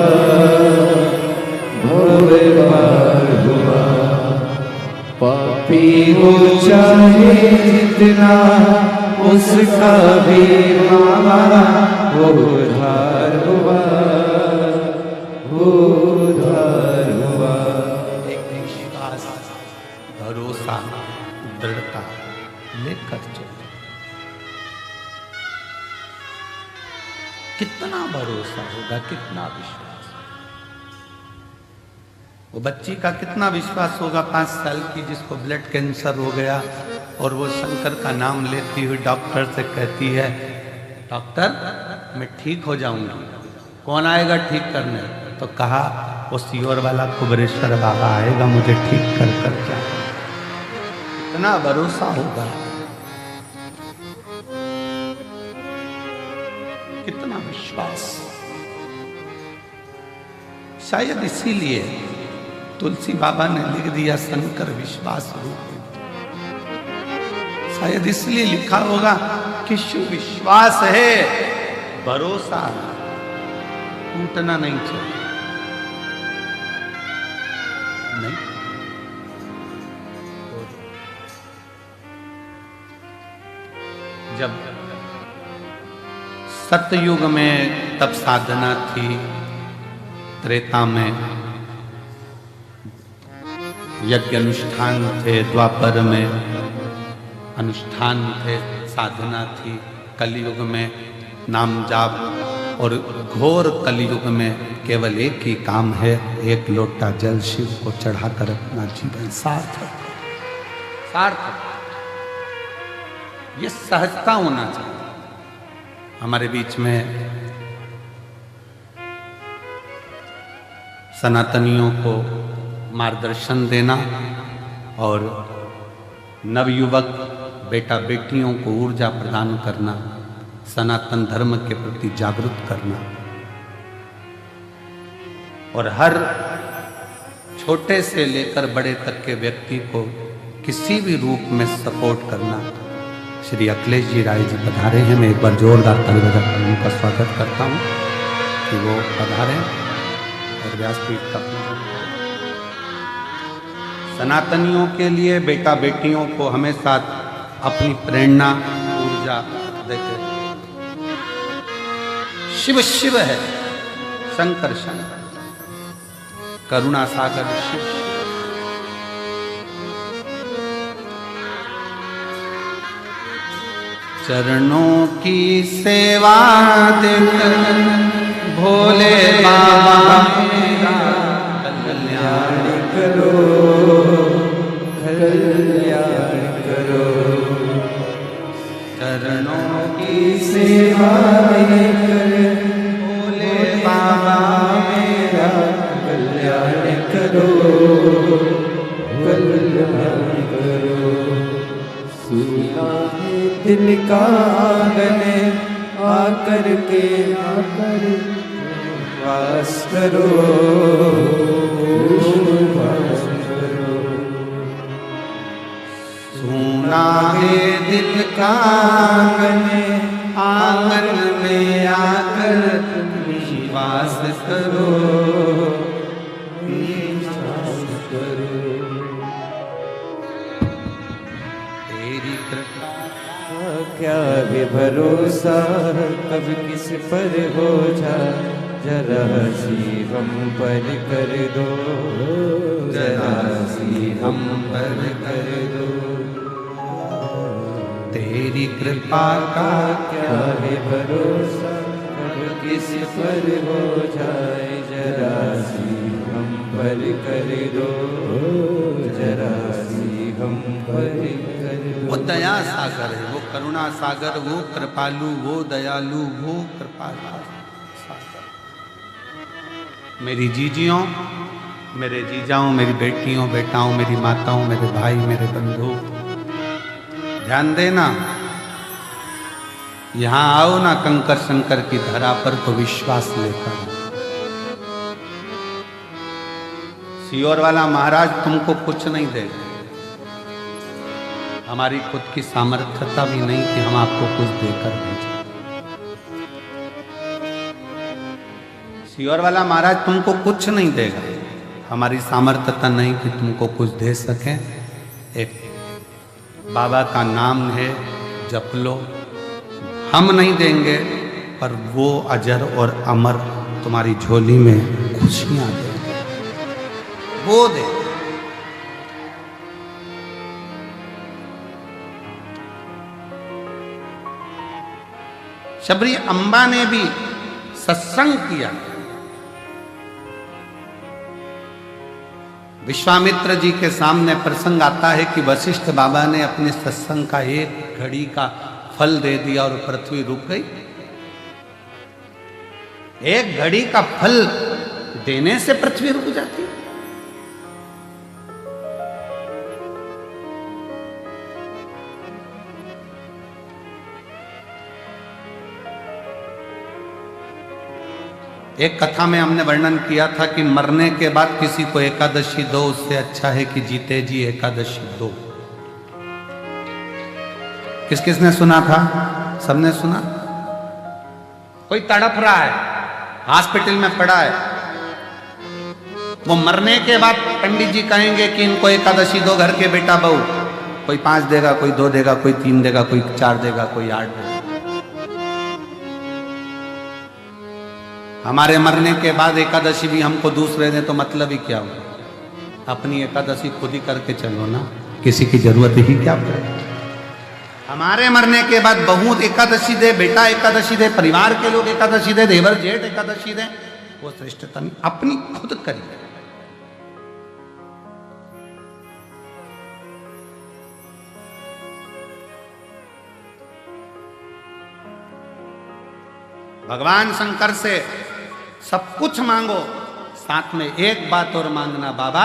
भव पार हुआ। पापी हो चाहे जितना उसका भी मामा, उद्धार हुआ, उद्धार हुआ। भरोसा, दृढ़ता लेकर चले। कितना भरोसा होगा, कितना विश्वास। वो बच्ची का कितना विश्वास होगा 5 साल की, जिसको ब्लड कैंसर हो गया और वो शंकर का नाम लेती हुई डॉक्टर से कहती है, डॉक्टर मैं ठीक हो जाऊंगी, कौन आएगा ठीक करने? तो कहा वो सीहोर वाला कुबरेश्वर बाबा आएगा मुझे ठीक कर कर जाए। इतना भरोसा होगा, कितना विश्वास। शायद इसीलिए तुलसी बाबा ने लिख दिया शंकर विश्वास रूप। शायद इसलिए लिखा होगा कि शिव विश्वास है, भरोसा टूटना नहीं चाहिए। नहीं, जब सतयुग में तब साधना थी, त्रेता में यज्ञ अनुष्ठान थे, द्वापर में अनुष्ठान थे, साधना थी, कलयुग में नाम जाप और घोर कलयुग में केवल एक ही काम है, एक लोटा जल शिव को चढ़ाकर अपना जीवन सार्थक सार्थक। ये सहजता होना चाहिए। हमारे बीच में सनातनियों को मार्गदर्शन देना और नवयुवक बेटा बेटियों को ऊर्जा प्रदान करना, सनातन धर्म के प्रति जागरूक करना और हर छोटे से लेकर बड़े तक के व्यक्ति को किसी भी रूप में सपोर्ट करना। श्री अखिलेश जी राय जी पधारे हैं। मैं एक बार जोरदार ताली बजाकर उनका स्वागत करता हूँ कि वो पधारे और व्यासपीठ का पूजन करें। सनातनियों के लिए बेटा बेटियों को हमेशा अपनी प्रेरणा ऊर्जा देते। शिव शिव है, शंकर शंकर, करुणा सागर शिव। चरणों की सेवा देकर भोले बाबा मेरा कल्याण करो, कल्याण करो। चरणों की सेवा देकर भोले बाबा मेरा कल्याण करो, कल्याण करो। सुना है दिल का आंगन आकर के आकर वास करो, वास करो। सुना है दिल का आंगन, आंगन में आकर निवास करो, निवास करो। तेरी कृपा क्या है भरोसा, कब किस पर हो जाए, जरा सी हम पर कर दो, जरा सी हम पर कर दो। तेरी कृपा का क्या है भरोसा, कब किस पर हो जाए, जरा सी हम पर कर दो, जरा सी हम पर कर दो। वो दया सागर है, वो करुणा सागर, वो कृपालु, वो दयालु, वो कृपालु सागर। मेरी जीजियों, मेरे जीजाओं, मेरी बेटियों बेटाओं, मेरी माताओं, मेरे भाई, मेरे बंधु, ध्यान देना। यहां आओ ना कंकर शंकर की धरा पर तो विश्वास लेकर। सियोर वाला महाराज तुमको कुछ नहीं देगा। हमारी खुद की सामर्थ्यता भी नहीं कि हम आपको कुछ देकर भेजें। सियोर वाला महाराज तुमको कुछ नहीं देगा। हमारी सामर्थ्यता नहीं कि तुमको कुछ दे सकें। एक बाबा का नाम है, जप लो। हम नहीं देंगे पर वो अजर और अमर तुम्हारी झोली में खुशियां देंगे, वो दे। शबरी अम्बा ने भी सत्संग किया। विश्वामित्र जी के सामने प्रसंग आता है कि वशिष्ठ बाबा ने अपने सत्संग का एक घड़ी का फल दे दिया और पृथ्वी रुक गई। एक घड़ी का फल देने से पृथ्वी रुक जाती। एक कथा में हमने वर्णन किया था कि मरने के बाद किसी को एकादशी दो, उससे अच्छा है कि जीते जी एकादशी दो। किस किसने सुना था? सबने सुना। कोई तड़प रहा है, हॉस्पिटल में पड़ा है, वो मरने के बाद पंडित जी कहेंगे कि इनको एकादशी दो, घर के बेटा बहू। कोई 5 देगा, कोई 2 देगा, कोई 3 देगा, कोई 4 देगा, कोई 8 देगा। हमारे मरने के बाद एकादशी भी हमको दूसरे दें तो मतलब ही क्या हो? अपनी एकादशी खुद ही करके चलो ना, किसी की जरूरत ही क्या पड़े। हमारे मरने के बाद बहू एकादशी दे, बेटा एकादशी दे, परिवार के लोग एकादशी दे, देवर जेठ एकादशी दे, वो श्रेष्ठता नहीं, अपनी खुद करिए। भगवान शंकर से सब कुछ मांगो, साथ में एक बात और मांगना बाबा,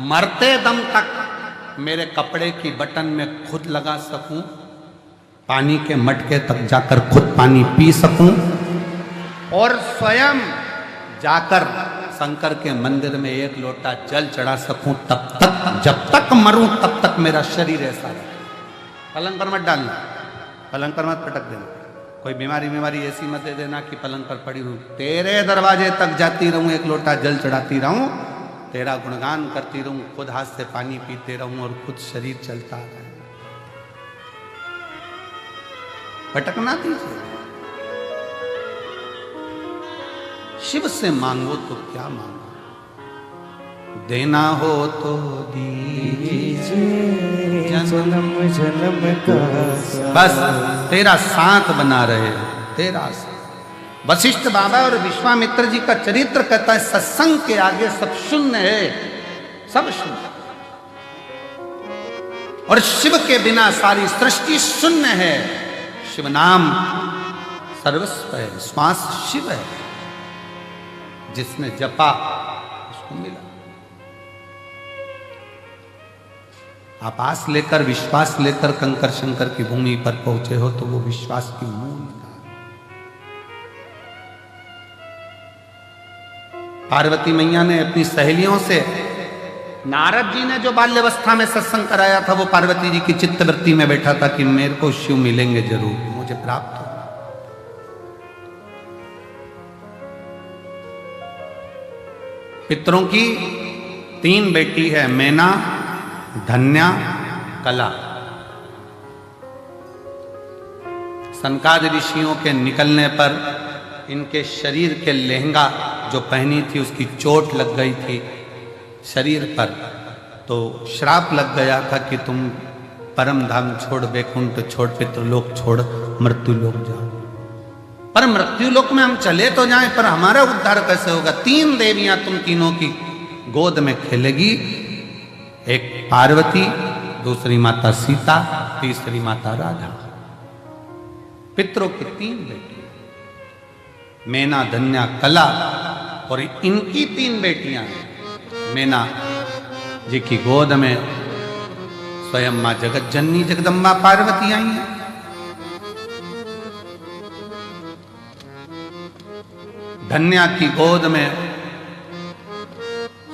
मरते दम तक मेरे कपड़े की बटन में खुद लगा सकूं, पानी के मटके तक जाकर खुद पानी पी सकूं और स्वयं जाकर शंकर के मंदिर में एक लोटा जल चढ़ा सकूं, तब तक, जब तक मरूं तब तक मेरा शरीर ऐसा रहे। पलंग पर मत डालना, पलंग पर मत पटक देना, कोई बीमारी ऐसी मत दे देना कि पलंग पर पड़ी हूं। तेरे दरवाजे तक जाती रहूं, एक लोटा जल चढ़ाती रहूं, तेरा गुणगान करती रहूं, खुद हाथ से पानी पीते रहूं और खुद शरीर चलता रहे। भटकना दीजिए। शिव से मांगो तो क्या मांगो, देना हो तो दीजिए, जन्म जन्म का बस तेरा साथ बना रहे, तेरा साथ। वशिष्ठ बाबा और विश्वामित्र जी का चरित्र कहता है, सत्संग के आगे सब शून्य है, सब शून्य, और शिव के बिना सारी सृष्टि शून्य है। शिव नाम सर्वस्व है, श्वास शिव है, जिसने जपा उसको मिला। आप आस लेकर, विश्वास लेकर कंकर शंकर की भूमि पर पहुंचे हो तो वो विश्वास की मूल का। पार्वती मैया ने अपनी सहेलियों से, नारद जी ने जो बाल्यावस्था में सत्संग कराया था, वो पार्वती जी की चित्तवृत्ति में बैठा था कि मेरे को शिव मिलेंगे जरूर, मुझे प्राप्त हो। पितरों की 3 बेटी है, मैना, धन्या, कला। सनकादि ऋषियों के निकलने पर इनके शरीर के लहंगा जो पहनी थी उसकी चोट लग गई थी शरीर पर, तो श्राप लग गया था कि तुम परम धाम छोड़, वैकुंठ छोड़, पितृलोक छोड़, मृत्यु लोक जाओ। पर मृत्यु लोक में हम चले तो जाएं, पर हमारा उद्धार कैसे होगा? 3 देवियां तुम तीनों की गोद में खेलेगी, एक पार्वती, दूसरी माता सीता, तीसरी माता राधा। पितरों की 3 बेटी, मैना, धन्या, कला, और इनकी 3 बेटियां हैं। मैना जी की गोद में स्वयं मां जगत जननी जगदम्बा पार्वती आई हैं। धन्या की गोद में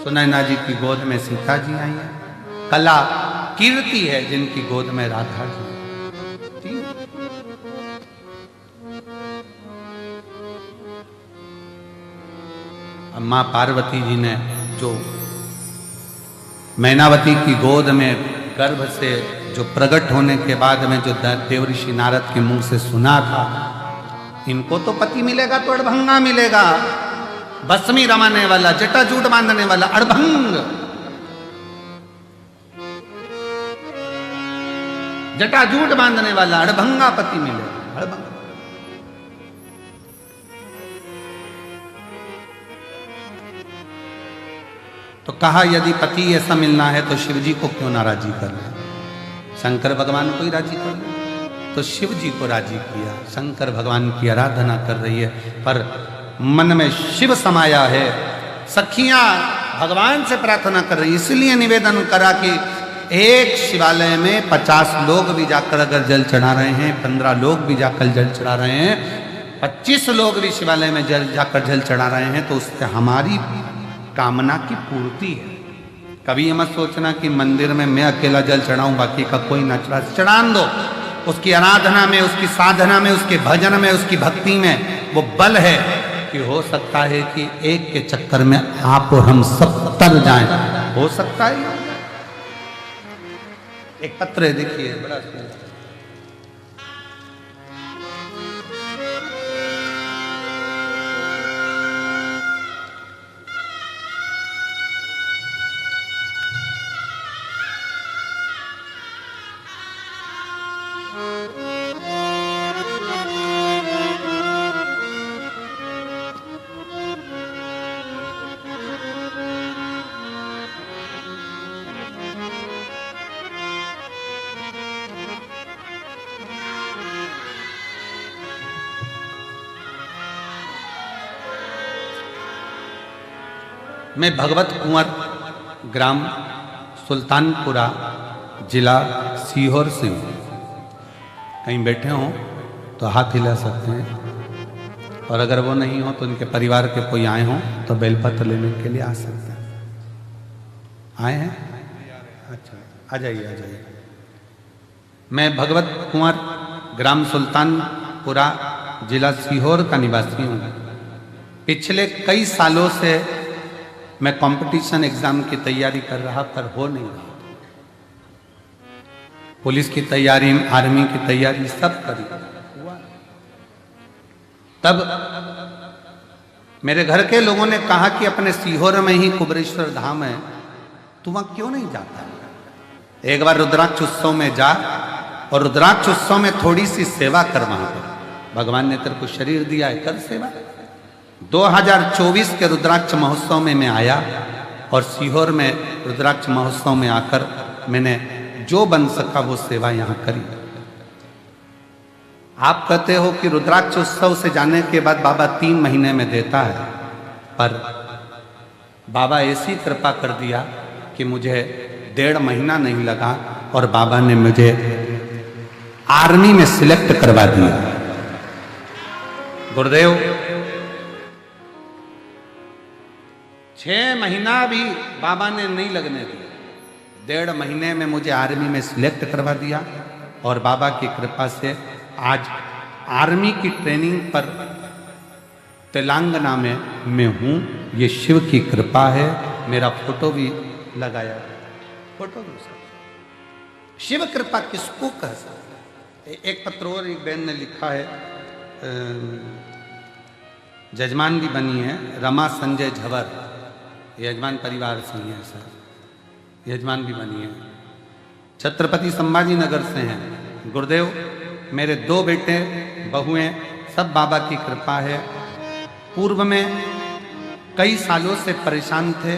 सुनैना जी की गोद में सीता जी आई हैं। कला कीर्ति है जिनकी गोद में राधा जी। मां पार्वती जी ने जो मैनावती की गोद में गर्भ से जो प्रकट होने के बाद में जो देवऋषि नारद के मुंह से सुना था, इनको तो पति मिलेगा तो अड़भंगा मिलेगा, भस्मी रमाने वाला, जटाजूट बांधने वाला अड़भंग, जटाजूट बांधने वाला अड़भंगा पति मिलेगा, अड़भंगा। तो कहा यदि पति ऐसा मिलना है तो शिव जी को क्यों ना राजी कर ले? शंकर भगवान को ही राजी कर ले। तो शिव जी को राजी किया, शंकर भगवान की आराधना कर रही है, पर मन में शिव समाया है। सखियां भगवान से प्रार्थना कर रही, इसलिए निवेदन करा कि एक शिवालय में 50 लोग भी जाकर अगर जल चढ़ा रहे हैं, 15 लोग भी जाकर जल चढ़ा रहे हैं, 25 लोग भी शिवालय में जाकर जल चढ़ा रहे हैं, तो उससे हमारी कामना की पूर्ति है। कभी ये मत सोचना कि मंदिर में मैं अकेला जल चढ़ाऊं, बाकी का कोई ना चढ़ा, चढ़ान दो। उसकी आराधना में, उसकी साधना में, उसके भजन में, उसकी भक्ति में वो बल है कि हो सकता है कि एक के चक्कर में आप और हम सब तर जाएं, हो सकता है। एक पत्र है, देखिए, बड़ा सुंदर। मैं भगवत कुंवर, ग्राम सुल्तानपुरा, जिला सीहोर से हूँ। कहीं बैठे हों तो हाथ हिला सकते हैं, और अगर वो नहीं हो तो उनके परिवार के कोई आए हों तो बेलपत्र लेने के लिए आ सकते हैं। आए हैं? अच्छा, आ जाइए, आ जाइए। मैं भगवत कुंवर, ग्राम सुल्तानपुरा, जिला सीहोर का निवासी हूँ। पिछले कई सालों से मैं कंपटीशन एग्जाम की तैयारी कर रहा, पर हो नहीं रहा। पुलिस की तैयारी, आर्मी की तैयारी सब करी, तब मेरे घर के लोगों ने कहा कि अपने सीहोर में ही कुबरेश्वर धाम है, तू वहां क्यों नहीं जाता? एक बार रुद्राक्ष उत्सव में जा और रुद्राक्ष उत्सव में थोड़ी सी सेवा कर वहां पर। भगवान ने तेरे को शरीर दिया है, कर सेवा। 2024 के रुद्राक्ष महोत्सव में मैं आया और सीहोर में रुद्राक्ष महोत्सव में आकर मैंने जो बन सका वो सेवा यहाँ करी। आप कहते हो कि रुद्राक्ष उत्सव से जाने के बाद बाबा 3 महीने में देता है, पर बाबा ऐसी कृपा कर दिया कि मुझे 1.5 महीना नहीं लगा और बाबा ने मुझे आर्मी में सिलेक्ट करवा दिया। गुरुदेव 6 महीना भी बाबा ने नहीं लगने दिया, 1.5 महीने में मुझे आर्मी में सिलेक्ट करवा दिया। और बाबा की कृपा से आज आर्मी की ट्रेनिंग पर तेलंगाना में मैं हूँ। ये शिव की कृपा है। मेरा फोटो भी लगाया, फोटो भी। शिव कृपा किसको कह सकते? एक पत्र और एक बहन ने लिखा है, जजमान भी बनी है, रमा संजय झवर, यजमान परिवार से ही है सर, यजमान भी बनी है, छत्रपति संभाजी नगर से हैं। गुरुदेव मेरे 2 बेटे बहुएं, सब बाबा की कृपा है। पूर्व में कई सालों से परेशान थे,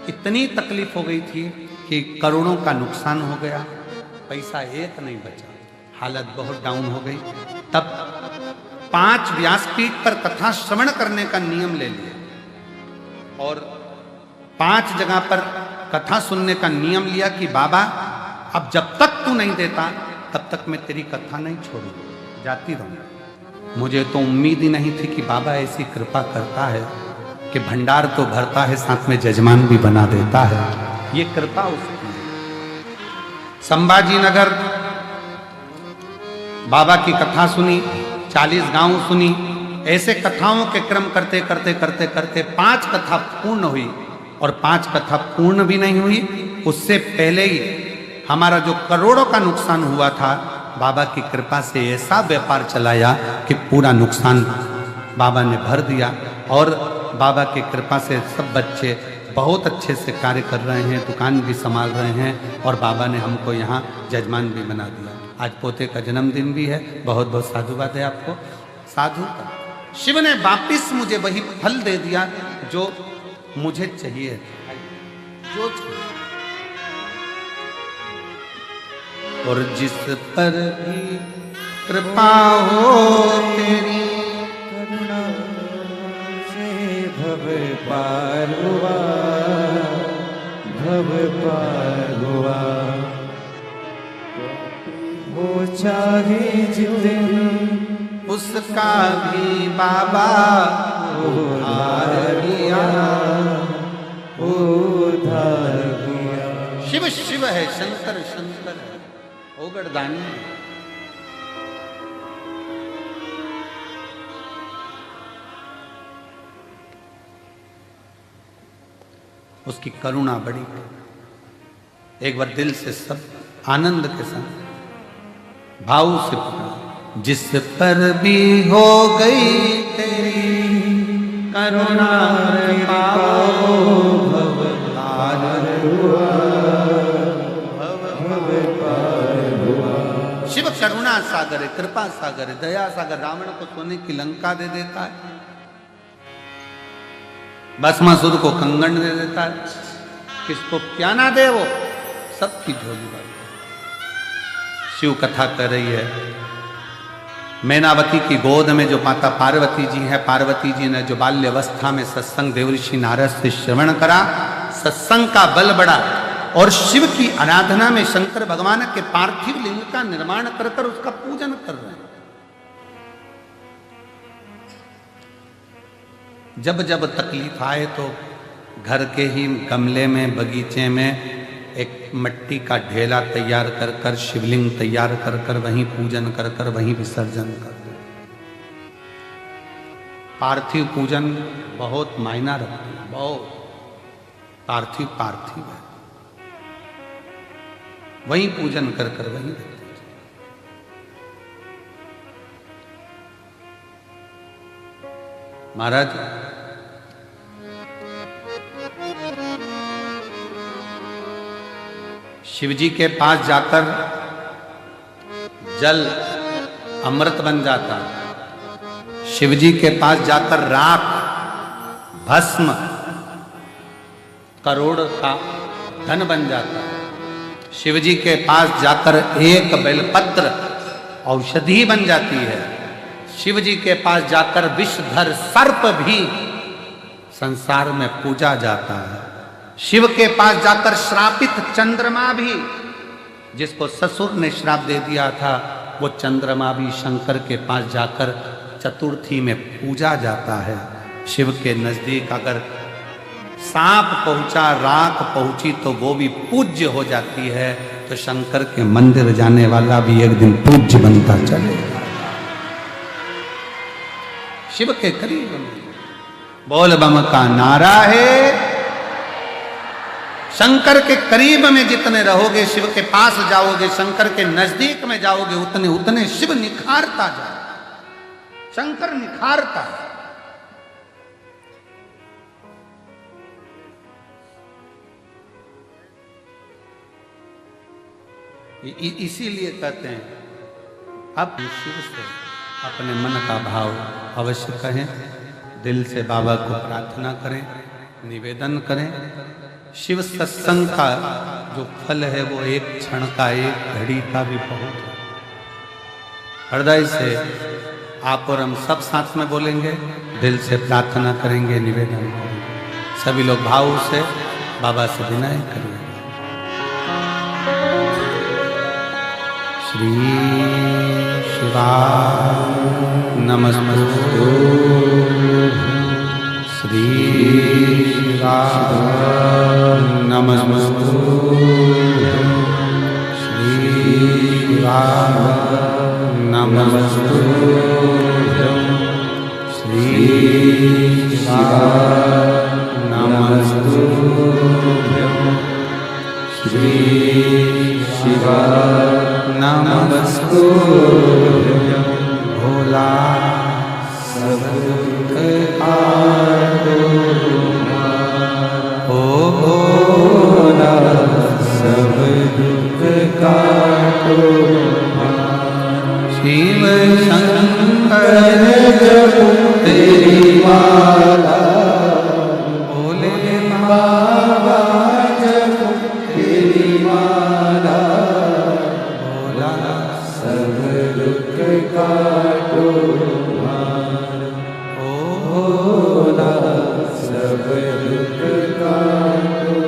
इतनी तकलीफ हो गई थी कि करोड़ों का नुकसान हो गया, पैसा एक नहीं बचा, हालत बहुत डाउन हो गई। तब 5 व्यासपीठ पर कथा श्रवण करने का नियम ले लिया और 5 जगह पर कथा सुनने का नियम लिया कि बाबा अब जब तक तू नहीं देता तब तक मैं तेरी कथा नहीं छोड़ूंगा, जाती रहूंगा। मुझे तो उम्मीद ही नहीं थी कि बाबा ऐसी कृपा करता है कि भंडार तो भरता है, साथ में जजमान भी बना देता है। ये कृपा उसकी। संभाजी नगर बाबा की कथा सुनी, 40 गांव सुनी। ऐसे कथाओं के क्रम करते करते करते करते 5 कथा पूर्ण हुई, और 5 कथा पूर्ण भी नहीं हुई, उससे पहले ही हमारा जो करोड़ों का नुकसान हुआ था, बाबा की कृपा से ऐसा व्यापार चलाया कि पूरा नुकसान बाबा ने भर दिया। और बाबा की कृपा से सब बच्चे बहुत अच्छे से कार्य कर रहे हैं, दुकान भी संभाल रहे हैं, और बाबा ने हमको यहाँ जजमान भी बना दिया। आज पोते का जन्मदिन भी है, बहुत बहुत साधुवाद है आपको। साधु का शिव ने वापिस मुझे वही फल दे दिया जो मुझे चाहिए, जो चाहिए। और जिस पर भी कृपा हो तेरी, करुणा से भव पार हुआ, भव पार हुआ। वो चाहे जितने उसका भी बाबा उधार लिया, उधार किया। शिव शिव है, शंकर शंकर है, ओगड़दानी है। उसकी करुणा बड़ी। एक बार दिल से सब आनंद के साथ भाव से पुकारा, जिस पर भी हो गई तेरी करुणा पाओ, भव पार हुआ, भव पार हुआ। शिव करुणा सागर है, कृपा सागर है, दया सागर। रावण को सोने की लंका दे देता है, भस्मासुर को कंगन दे देता है, किसको क्या ना दे वो सबकी झोली बात। शिव कथा कर रही है, मैनावती की गोद में जो माता पार्वती जी है, पार्वती जी ने जो बाल्यावस्था में सत्संग देवऋषि नारद से श्रवण करा, सत्संग का बल बढ़ा और शिव की आराधना में शंकर भगवान के पार्थिव लिंग का निर्माण कर कर उसका पूजन कर रहे हैं। जब जब तकलीफ आए तो घर के ही गमले में, बगीचे में एक मिट्टी का ढेला तैयार कर कर, शिवलिंग तैयार कर कर वहीं पूजन कर कर वहीं विसर्जन कर दो। पार्थिव पूजन बहुत मायना रखती है, बहुत। पार्थिव पार्थिव है, वहीं पूजन कर कर वहीं रखते। महाराज शिवजी के पास जाकर जल अमृत बन जाता, शिवजी के पास जाकर राख, भस्म, करोड़ का धन बन जाता, शिवजी के पास जाकर एक बेलपत्र औषधि बन जाती है, शिवजी के पास जाकर विषधर सर्प भी संसार में पूजा जाता है, शिव के पास जाकर श्रापित चंद्रमा भी, जिसको ससुर ने श्राप दे दिया था, वो चंद्रमा भी शंकर के पास जाकर चतुर्थी में पूजा जाता है। शिव के नजदीक अगर सांप पहुंचा, राख पहुंची तो वो भी पूज्य हो जाती है। तो शंकर के मंदिर जाने वाला भी एक दिन पूज्य बनता चलेगा। शिव के करीब बोल बम का नारा है। शंकर के करीब में जितने रहोगे, शिव के पास जाओगे, शंकर के नजदीक में जाओगे, उतने उतने शिव निखारता जाए, शंकर निखारता है। इसीलिए कहते हैं अब शिव से अपने मन का भाव अवश्य कहें, दिल से बाबा को प्रार्थना करें, निवेदन करें। शिव सत्संग का जो फल है वो एक क्षण का, एक घड़ी का भी बहुत है। हृदय से आप और हम सब साथ में बोलेंगे, दिल से प्रार्थना करेंगे, निवेदन करेंगे। सभी लोग भाव से बाबा से विनय करेंगे। श्री शिवाय नमस्तु, श्री शिवाय नमस्तु, श्री शिवाय नमस्तु, श्री शिवाय नमस्तु, श्री शिवाय नमस्तु। भोला सब दुख आरो, ओ भोला सब दुख काटो। शिव शंकर जपो तेरी माला, भोले बाबा जपो तेरी माला। भोला सब दुख काटो, ओ भोला सब दुख काटो।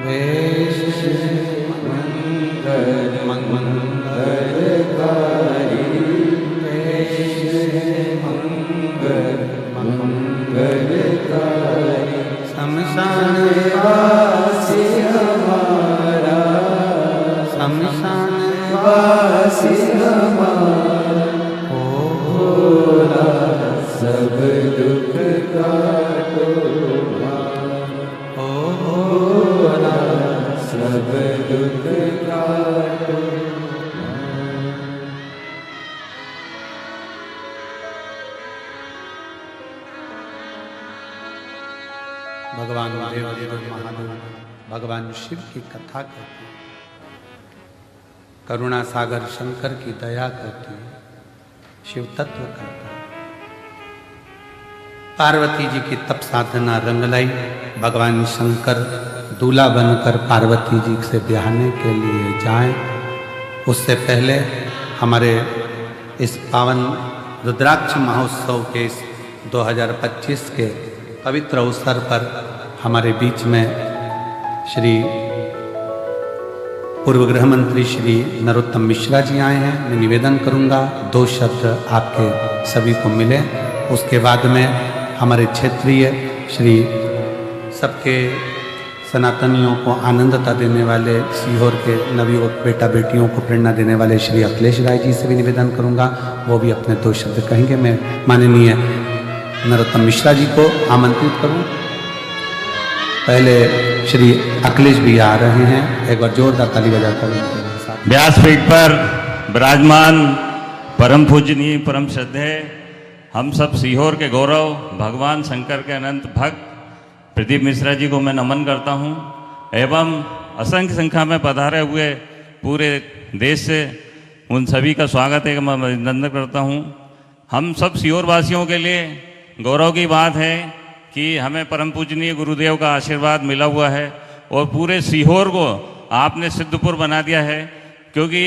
वेश मंगल मंगलकारी, वेश मंगल मंगलकारी। शमशान वासी हमारा, शमशान वासी हमारा। ओ भोला सब दुख काटो, ओ भोला सब दुख काटो। भगवान देव देव महादेव भगवान शिव की कथा कहती है, करुणा सागर शंकर की दया करती है, शिव तत्व करता है। पार्वती जी की तप साधना रंग लाई। भगवान शंकर दूल्हा बनकर पार्वती जी से ब्याहने के लिए जाएं, उससे पहले हमारे इस पावन रुद्राक्ष महोत्सव के इस 2025 के पवित्र अवसर पर हमारे बीच में श्री पूर्व गृह मंत्री श्री नरोत्तम मिश्रा जी आए हैं। मैं निवेदन करूंगा 2 शब्द आपके सभी को मिले। उसके बाद में हमारे क्षेत्रीय श्री सबके सनातनियों को आनंदता देने वाले सीहोर के नवयुवक बेटा बेटियों को प्रेरणा देने वाले श्री अखिलेश राय जी से भी निवेदन करूंगा, वो भी अपने 2 शब्द कहेंगे। मैं माननीय नरोत्तम मिश्रा जी को आमंत्रित करूं। पहले श्री अखिलेश भी आ रहे हैं, एक बार जोरदार ताली बजाकर व्यासपीठ पर विराजमान परम पूजनीय परम श्रद्धेय हम सब सीहोर के गौरव भगवान शंकर के अनंत भक्त प्रदीप मिश्रा जी को मैं नमन करता हूं एवं असंख्य संख्या में पधारे हुए पूरे देश से उन सभी का स्वागत है, मैं अभिनंदन करता हूं। हम सब सीहोर वासियों के लिए गौरव की बात है कि हमें परम पूजनीय गुरुदेव का आशीर्वाद मिला हुआ है और पूरे सीहोर को आपने सिद्धपुर बना दिया है, क्योंकि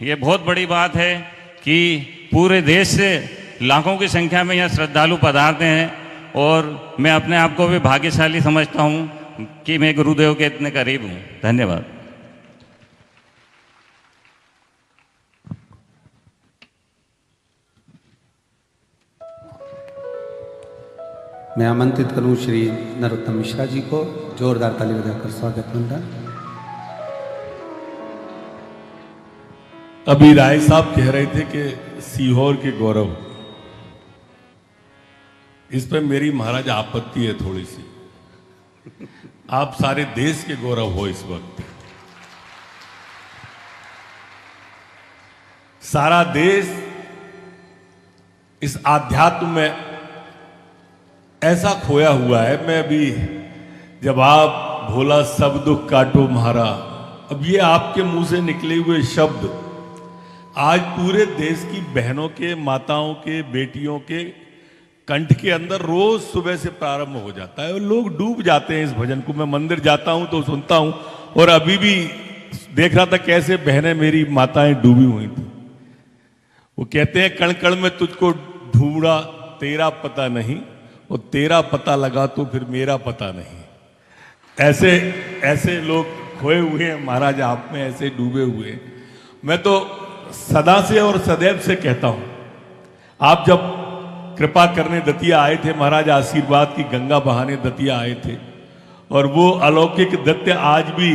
ये बहुत बड़ी बात है कि पूरे देश से लाखों की संख्या में यहाँ श्रद्धालु पधारते हैं और मैं अपने आप को भी भाग्यशाली समझता हूँ कि मैं गुरुदेव के इतने करीब हूँ। धन्यवाद। मैं आमंत्रित करूं श्री नरोत्तम मिश्रा जी को, जोरदार ताली बजाकर स्वागत करना। अभी राय साहब कह रहे थे कि सीहोर के गौरव, इस पर मेरी महाराज आपत्ति है थोड़ी सी। आप सारे देश के गौरव हो इस वक्त। सारा देश इस आध्यात्म में ऐसा खोया हुआ है। मैं अभी जब आप भोला सब दुख काटो म्हारा, अब ये आपके मुंह से निकले हुए शब्द आज पूरे देश की बहनों के, माताओं के, बेटियों के कंठ के अंदर रोज सुबह से प्रारंभ हो जाता है और लोग डूब जाते हैं इस भजन को। मैं मंदिर जाता हूं तो सुनता हूं और अभी भी देख रहा था कैसे बहनें मेरी माताएं डूबी हुई थी। वो कहते हैं कण कण में तुझको ढूंढा तेरा पता नहीं, और तेरा पता लगा तो फिर मेरा पता नहीं। ऐसे ऐसे लोग खोए हुए हैं महाराज, आप में ऐसे डूबे हुए हैं। मैं तो सदा से और सदैव से कहता हूं, आप जब कृपा करने दतिया आए थे महाराज, आशीर्वाद की गंगा बहाने दतिया आए थे, और वो अलौकिक दत्य आज भी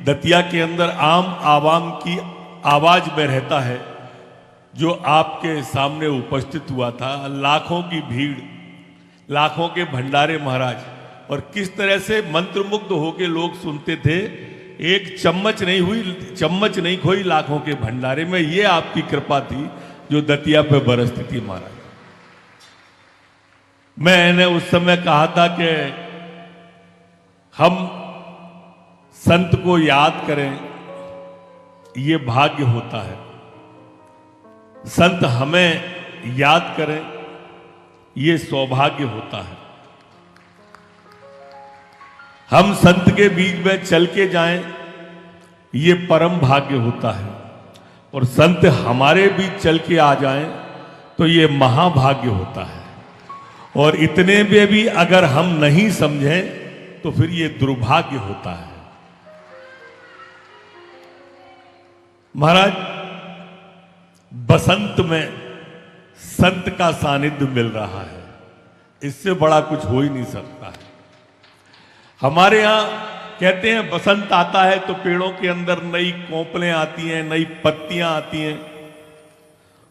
दतिया के अंदर आम आवाम की आवाज में रहता है, जो आपके सामने उपस्थित हुआ था। लाखों की भीड़, लाखों के भंडारे महाराज, और किस तरह से मंत्रमुग्ध होके लोग सुनते थे। एक चम्मच नहीं खोई लाखों के भंडारे में। ये आपकी कृपा थी जो दतिया पे बरसती थी महाराज। मैंने उस समय कहा था कि हम संत को याद करें, ये भाग्य होता है। संत हमें याद करें, ये सौभाग्य होता है। हम संत के बीच में चल के जाएं, ये परम भाग्य होता है। और संत हमारे बीच चल के आ जाएं तो ये महाभाग्य होता है। और इतने में भी अगर हम नहीं समझें तो फिर ये दुर्भाग्य होता है। महाराज, बसंत में संत का सानिध्य मिल रहा है, इससे बड़ा कुछ हो ही नहीं सकता है। हमारे यहां कहते हैं बसंत आता है तो पेड़ों के अंदर नई कोंपलें आती हैं, नई पत्तियां आती हैं,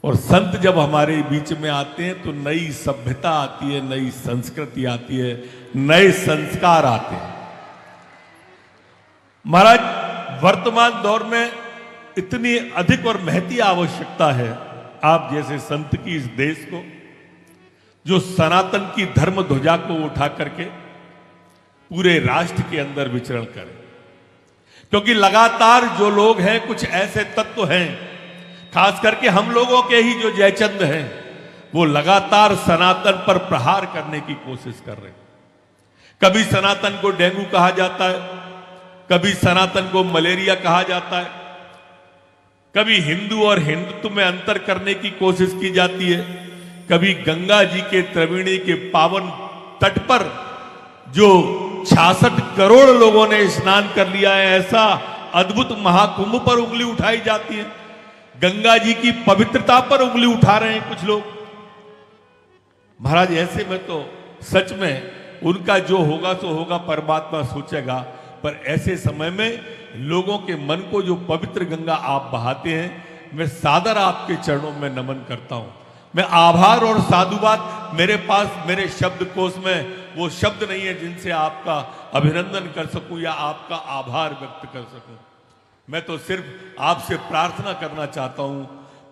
और संत जब हमारे बीच में आते हैं तो नई सभ्यता आती है, नई संस्कृति आती है, नए संस्कार आते हैं। महाराज, वर्तमान दौर में इतनी अधिक और महती आवश्यकता है आप जैसे संत की इस देश को, जो सनातन की धर्म ध्वजा को उठा करके पूरे राष्ट्र के अंदर विचरण करें। क्योंकि लगातार जो लोग हैं, कुछ ऐसे तत्व हैं, खास करके हम लोगों के ही जो जयचंद हैं, वो लगातार सनातन पर प्रहार करने की कोशिश कर रहे हैं। कभी सनातन को डेंगू कहा जाता है, कभी सनातन को मलेरिया कहा जाता है, कभी हिंदू और हिंदुत्व में अंतर करने की कोशिश की जाती है, कभी गंगा जी के त्रिवेणी के पावन तट पर जो 66 करोड़ लोगों ने स्नान कर लिया है, ऐसा अद्भुत महाकुंभ पर उंगली उठाई जाती है। गंगा जी की पवित्रता पर उंगली उठा रहे हैं कुछ लोग। महाराज ऐसे में तो सच में उनका जो होगा सो होगा, परमात्मा सोचेगा। पर ऐसे समय में लोगों के मन को जो पवित्र गंगा आप बहाते हैं, मैं सादर आपके चरणों में नमन करता हूं। मैं आभार और साधुवाद, मेरे पास मेरे शब्दकोश में वो शब्द नहीं है जिनसे आपका अभिनंदन कर सकूं या आपका आभार व्यक्त कर सकूं। मैं तो सिर्फ आपसे प्रार्थना करना चाहता हूं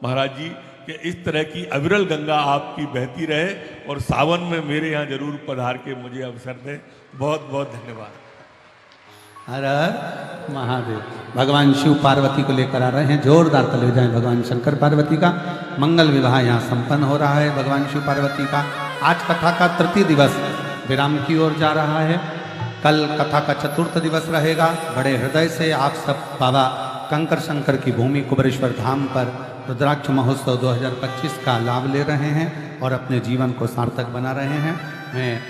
महाराज जी कि इस तरह की अविरल गंगा आपकी बहती रहे और सावन में मेरे यहाँ जरूर पधार के मुझे अवसर दें। बहुत बहुत धन्यवाद। हर हर महादेव। भगवान शिव पार्वती को लेकर आ रहे हैं, जोरदार ताली बजाएं भगवान शंकर पार्वती का। मंगल विवाह यहाँ संपन्न हो रहा है भगवान शिव पार्वती का। आज कथा का तृतीय दिवस विराम की ओर जा रहा है। कल कथा का चतुर्थ दिवस रहेगा। बड़े हृदय से आप सब बाबा कंकर शंकर की भूमि कुबेरेश्वर धाम पर रुद्राक्ष महोत्सव 2025 का लाभ ले रहे हैं और अपने जीवन को सार्थक बना रहे हैं। मैं